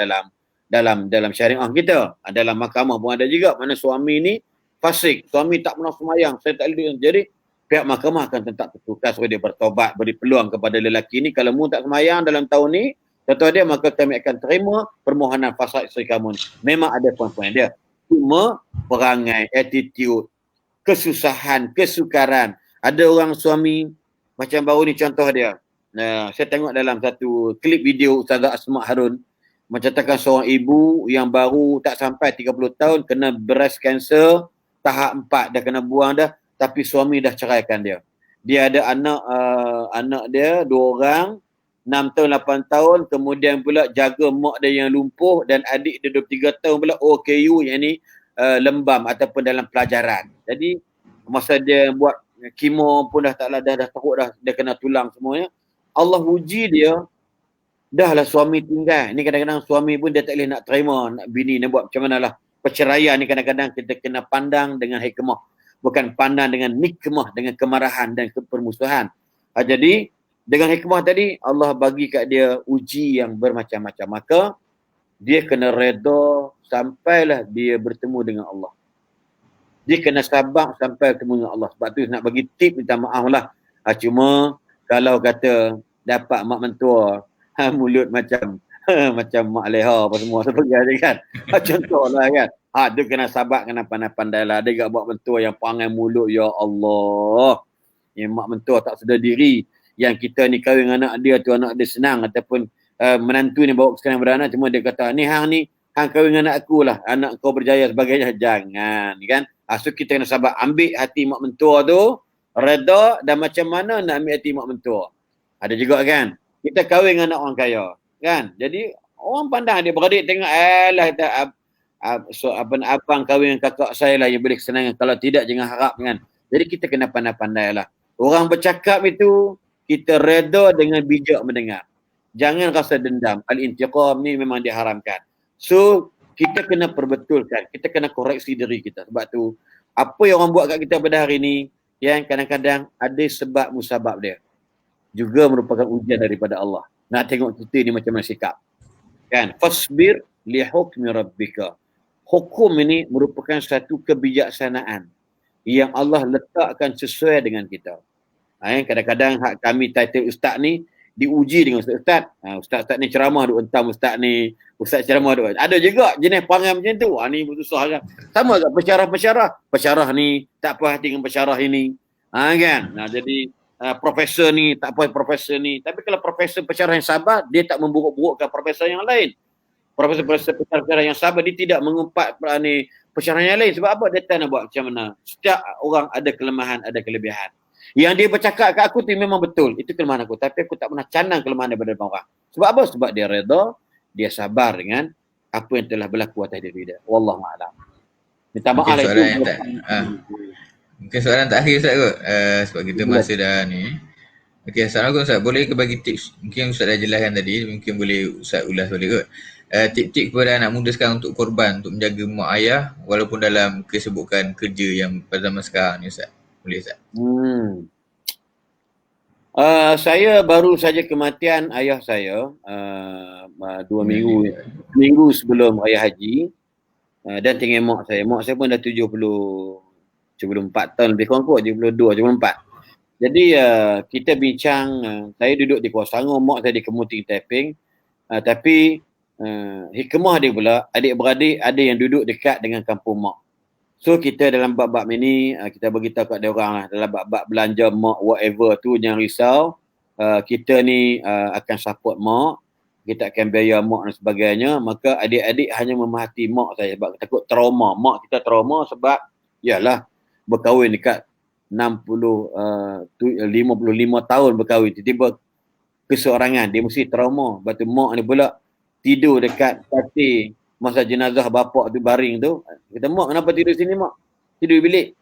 dalam syariah kita. Dalam mahkamah pun ada juga, mana suami ni fasik, suami tak pernah semayang, saya tak boleh. Jadi pihak mahkamah akan tetap bertukar supaya dia bertobat, beri peluang kepada lelaki ni. Kalau mu tak semayang dalam tahun ni, kata dia, maka kami akan terima permohonan fasad isteri kamu ni. Memang ada poin-poin dia. Cuma perangai, attitude, kesusahan, kesukaran. Ada orang suami, macam baru ni contoh dia. Saya tengok dalam satu klip video Ustazah Asma Harun, menceritakan seorang ibu yang baru tak sampai 30 tahun kena breast cancer tahap 4, dah kena buang dah, tapi suami dah ceraikan dia. Dia ada anak dia 2 orang, 6 tahun, 8 tahun, kemudian pula jaga mak dia yang lumpuh, dan adik dia 23 tahun pula OKU, yang ni lembam ataupun dalam pelajaran. Jadi masa dia buat kemo pun dah takut dah dia kena tulang semuanya. Allah uji dia, dah lah suami tinggal. Ni kadang-kadang suami pun dia tak boleh nak terima, nak bini nak buat macam mana lah. Perceraian ni kadang-kadang kita kena pandang dengan hikmah, bukan pandang dengan nikmah, dengan kemarahan dan permusuhan. Jadi dengan hikmah tadi, Allah bagi kat dia uji yang bermacam-macam. Maka dia kena redha sampailah dia bertemu dengan Allah. Dia kena sabar sampai bertemu dengan Allah. Sebab tu nak bagi tip, minta maaf lah. Cuma kalau kata dapat mak mentua, mulut macam macam mak leha apa semua sebagainya kan. Contohlah kan. Dia kena sabar, kena pandai-pandai lah. Dia buat mentua yang perangai mulut, ya Allah. Yang mak mentua tak sedar diri. Yang kita ni kahwin anak dia tu, anak dia senang, ataupun menantu ni bawa ke sekarang beranak, cuma dia kata, ni hang kahwin anak aku lah, anak kau berjaya sebagainya. Jangan kan. So kita kena sabar, ambil hati mak mentua tu, redha, dan macam mana nak ambil hati mak mentua. Ada juga kan, kita kahwin anak orang kaya kan, jadi orang pandang dia beradik tengok, abang kahwin dengan kakak saya lah yang boleh kesenangan, kalau tidak jangan harap kan. Jadi kita kena pandai-pandai lah. Orang bercakap itu kita redha dengan bijak mendengar. Jangan rasa dendam. Al-intiqam ni memang diharamkan. So kita kena perbetulkan, kita kena koreksi diri kita. Sebab tu apa yang orang buat kat kita pada hari ni, yang kadang-kadang ada sebab musabab dia, juga merupakan ujian daripada Allah. Nak tengok kita ni macam mana sikap. Kan? Fasbir li hukmi rabbika. Hukum ini merupakan satu kebijaksanaan yang Allah letakkan sesuai dengan kita. Kadang-kadang kami title ustaz ni diuji dengan ustaz. Ustaz ni ceramah duk entam ustaz ni. Ustaz ceramah duk. Ada juga jenis perangai macam tu. Ni susah kan. Sama juga pensyarah-pensyarah. Pensyarah ni tak puas hati dengan pensyarah ini. Kan? Jadi profesor ni tak puas profesor ni. Tapi kalau profesor pensyarah yang sabar, dia tak memburuk-burukkan profesor yang lain. Profesor pensyarah yang sabar, dia tidak mengumpat persyaratan yang lain. Sebab apa? Dia tak nak buat macam mana. Setiap orang ada kelemahan, ada kelebihan. Yang dia bercakap kat aku tu memang betul. Itu kelemahan aku. Tapi aku tak pernah canang kelemahan daripada orang. Sebab apa? Sebab dia redha, dia sabar dengan apa yang telah berlaku atas diri dia. Wallahualam. Minta maaf Mungkin lah itu. soalan yang tak mungkin soalan terakhir Ustaz kot. Sebab kita masa dah ni. Okey, Assalamualaikum Ustaz. Boleh ke bagi tips? Mungkin Ustaz dah jelaskan tadi, mungkin boleh Ustaz ulas balik kot. Tip-tip kepada anak muda sekarang untuk korban, untuk menjaga mak ayah walaupun dalam kesibukan kerja yang pada zaman sekarang ni Ustaz. Boleh Ustaz? Saya baru saja kematian ayah saya 2 minggu sebelum raya haji, dan tinggal mak saya. Mak saya pun dah 74 tahun lebih kurang kot, 72, 74. Jadi kita bincang, saya duduk di Kuala Selangor, mak saya di Kemuting Taiping, tapi hikmah dia pula, adik-beradik ada yang duduk dekat dengan kampung mak. So kita dalam bab-bab ini, kita beritahu kat dia orang lah, dalam bab-bab belanja mak whatever tu jangan risau, kita ni akan support mak, kita akan bayar mak dan sebagainya. Maka adik-adik hanya memahati mak saya sebab takut trauma. Mak kita trauma sebab yalah berkahwin dekat 55 tahun berkahwin, tiba-tiba keseorangan, dia mesti trauma. Lepas tu mak ni pula tidur dekat katil masa jenazah bapak tu baring tu. Kata, mak kenapa tidur sini mak? Tidur bilik.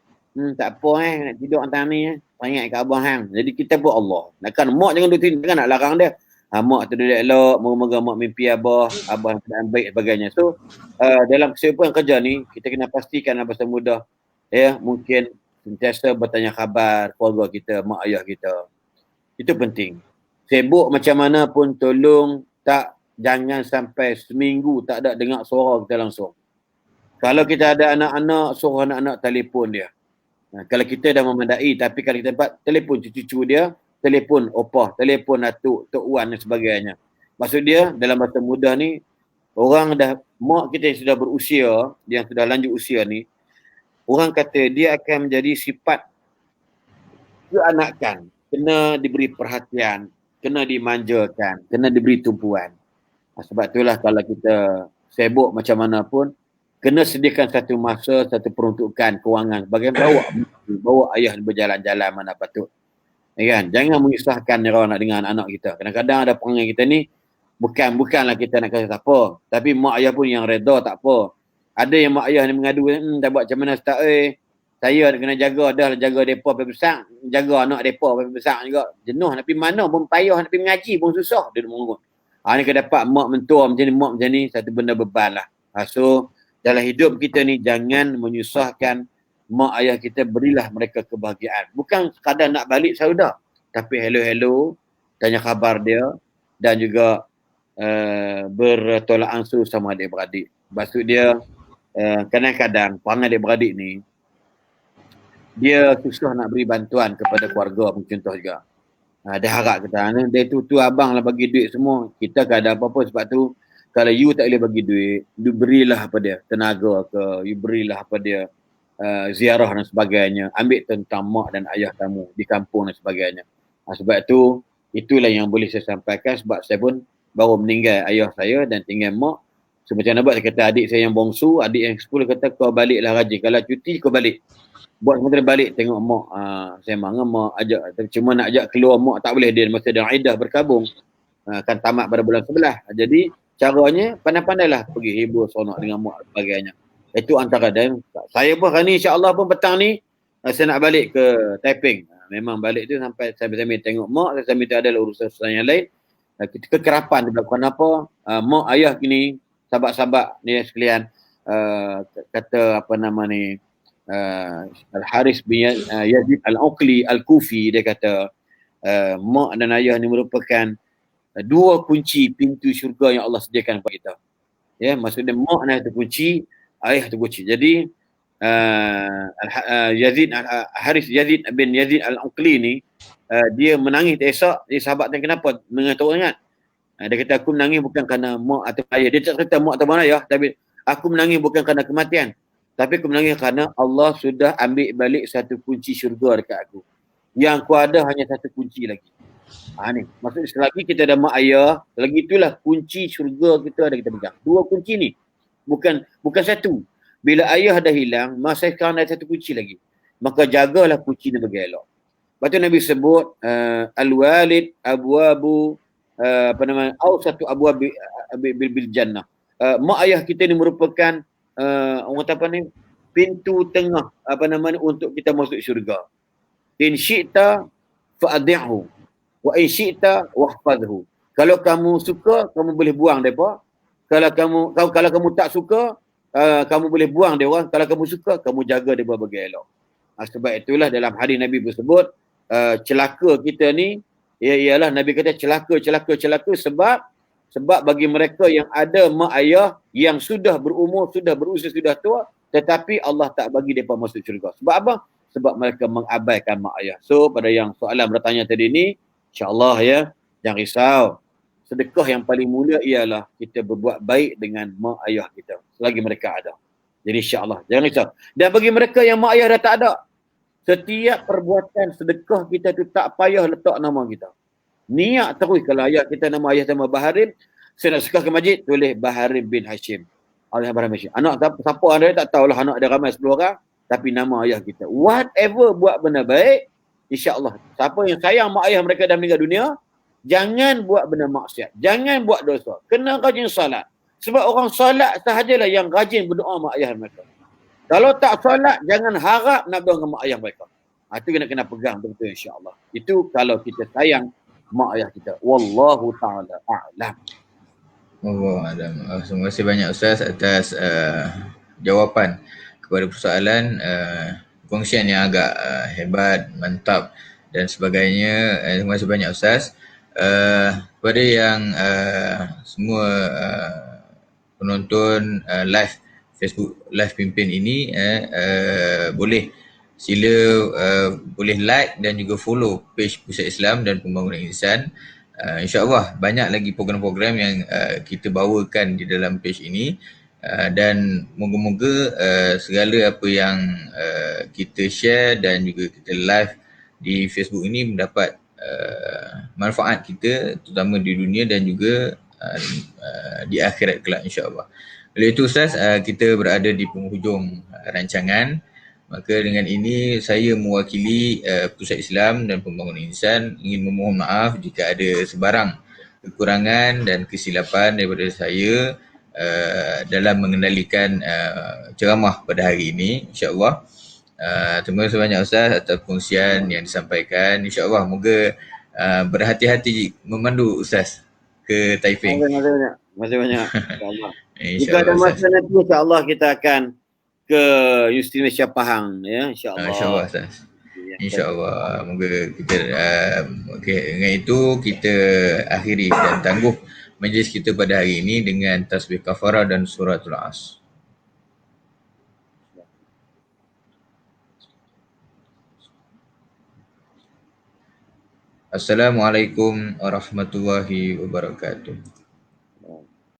Tak apa nak tidur antara ni Teringat kat abang hang. Jadi kita pun Allah. Nakkan mak jangan duduk sini, jangan nak larang dia. Mak tu duduk elok, moga-moga mak mimpi abah keadaan baik sebagainya. So dalam kesibukan kerja ni, kita kena pastikan apa semudah mungkin sentiasa bertanya khabar keluarga kita, mak ayah kita. Itu penting. Sibuk macam mana pun tolong jangan sampai seminggu tak ada dengar suara kita langsung. Kalau kita ada anak-anak, suruh anak-anak telefon dia. Kalau kita dah memadai, tapi kalau kita dapat telefon cucu-cucu dia, telefon opah, telefon atuk, tok wan dan sebagainya. Maksud dia dalam masa muda ni, orang dah, mak kita yang sudah berusia, yang sudah lanjut usia ni, orang kata dia akan menjadi sifat keanakan, kena diberi perhatian, kena dimanjakan, kena diberi tumpuan. Sebab itulah kalau kita sibuk macam mana pun, kena sediakan satu masa, satu peruntukan kewangan bagaimana bawa ayah berjalan-jalan mana patut. Kan? Jangan menyusahkan orang nak dengan anak kita. Kadang-kadang ada perangai kita ni bukanlah kita nak kata siapa, tapi mak ayah pun yang reda tak apa. Ada yang mak ayah ni mengadu, tak buat macam mana Ustaz, saya kena jaga, dah jaga depa sampai besar, jaga anak depa sampai besar juga. Jenuh nak pergi mana pun payah, nak pergi mengaji pun susah dia menurut. Ni kalau dapat mak mentua macam ni, mak macam ni, satu benda beban lah. So dalam hidup kita ni jangan menyusahkan mak ayah kita, berilah mereka kebahagiaan. Bukan sekadar nak balik saudara, tapi hello, tanya khabar dia dan juga bertolak ansur sama adik-beradik. Maksud dia kadang-kadang perangai adik-beradik ni dia susah nak beri bantuan kepada keluarga pun contoh juga. Dia harap kata, dia tu abang lah bagi duit semua. Kita tak ada apa-apa, sebab tu kalau you tak boleh bagi duit, you berilah apa dia, tenaga ke, you berilah apa dia, ziarah dan sebagainya. Ambil tentang mak dan ayah kamu di kampung dan sebagainya. Sebab tu, itulah yang boleh saya sampaikan, sebab saya pun baru meninggal ayah saya dan tinggal mak. So macam mana buat, saya kata adik saya yang bongsu, adik yang 10 kata kau baliklah rajin. Kalau cuti kau balik. Buat sementara balik tengok mak. Saya marah mak ajak, cuma nak ajak keluar mak tak boleh, dia masa dia iddah berkabung. Kan tamat pada bulan 11. Jadi caranya pandai-pandailah pergi hibur seronok dengan mak dan sebagainya. Itu antara dan saya pun hari ni insya-Allah pun petang ni saya nak balik ke Taiping. Memang balik tu sampai sambil tengok mak, sambil ada urusan yang lain. Kekerapan dia berlaku. Kenapa? Mak ayah kini sahabat-sahabat ni sekalian kata apa nama ni, Al-Haris bin Yazid Al-Uqli Al-Kufi, dia kata mak dan ayah ni merupakan dua kunci pintu syurga yang Allah sediakan kepada kita. Maksudnya mak dan itu kunci, ayah itu kunci. Jadi Haris Yazid bin Yazid Al-Uqli ni dia menangis esok, dia sahabat dia kenapa mengatur ingat. Dia kata aku menangis bukan kerana mak atau ayah. Dia tak kata mak atau ayah, tapi aku menangis bukan kerana kematian. Tapi aku menangis kerana Allah sudah ambil balik satu kunci syurga dekat aku. Yang aku ada hanya satu kunci lagi. Ni. Maksudnya selagi kita ada mak ayah, selagi itulah kunci syurga kita ada kita pegang. Dua kunci ni. Bukan satu. Bila ayah dah hilang, masa sekarang ada satu kunci lagi. Maka jagalah kunci ni bagi elok. Lepas tu Nabi sebut al-walid abwabu apa nama satu abwab bil jannah. Mak ayah kita ni merupakan orang kata apa ni, pintu tengah apa nama ni untuk kita masuk syurga. In syi'ta fa'adhi'hu wa in syi'ta wahfadhu. Kalau kamu suka, kamu boleh buang depa. Kalau kamu tak suka, kamu boleh buang dia orang. Kalau kamu suka, kamu jaga dia bagi elok. Sebab itulah dalam hadis Nabi bersebut, celaka kita ni ialah Nabi kata celaka sebab bagi mereka yang ada mak ayah yang sudah berumur, sudah berusia, sudah tua, tetapi Allah tak bagi mereka masuk syurga. Sebab apa? Sebab mereka mengabaikan mak ayah. So pada yang soalan bertanya tadi ni, insya-Allah ya, jangan risau. Sedekah yang paling mulia ialah kita berbuat baik dengan mak ayah kita selagi mereka ada. Jadi insya-Allah jangan risau. Dan bagi mereka yang mak ayah dah tak ada, setiap perbuatan sedekah kita tu tak payah letak nama kita. Niat terus kalau ayah kita nama ayah sama Baharim, saya nak sedekah ke masjid, tulis Baharim bin Hashim. Allah Baharim Hashim. Anak siapa anda tak tahulah, anak dia ramai 10 orang, tapi nama ayah kita. Whatever buat benda baik, insya-Allah. Siapa yang sayang mak ayah mereka dah meninggal dunia, jangan buat benda maksiat. Jangan buat dosa. Kena rajin salat. Sebab orang salat sahajalah yang rajin berdoa mak ayah mereka. Kalau tak salat, jangan harap nak berdoa dengan mak ayah mereka. Itu kena pegang betul insya-Allah. Itu kalau kita sayang mak ayah kita. Wallahu ta'ala a'lam. Terima kasih banyak Ustaz atas jawapan kepada persoalan, kongsian yang agak hebat, mantap dan sebagainya. Terima kasih banyak Ustaz. Kepada yang semua penonton live Facebook live pimpin ini, boleh sila boleh like dan juga follow page Pusat Islam dan Pembangunan Insan. InsyaAllah banyak lagi program-program yang kita bawakan di dalam page ini, dan moga-moga segala apa yang kita share dan juga kita live di Facebook ini mendapat manfaat kita, terutama di dunia dan juga di akhirat kelak insyaAllah. Oleh itu Ustaz, kita berada di penghujung rancangan. Maka dengan ini saya mewakili Pusat Islam dan Pembangunan Insan ingin memohon maaf jika ada sebarang kekurangan dan kesilapan daripada saya dalam mengendalikan ceramah pada hari ini, insya-Allah. Terima kasih banyak Ustaz atas perkongsian yang disampaikan. InsyaAllah moga berhati-hati memandu Ustaz ke Taiping. Terima kasih banyak. InsyaAllah. Jika InsyaAllah ada masa Ustaz. nanti, insyaAllah kita akan ke Universiti Malaysia Pahang. Ya, insyaAllah. InsyaAllah Ustaz. InsyaAllah. Moga kita dengan itu kita akhiri dan tangguh majlis kita pada hari ini dengan tasbih kafarah dan suratul As. Assalamualaikum warahmatullahi wabarakatuh.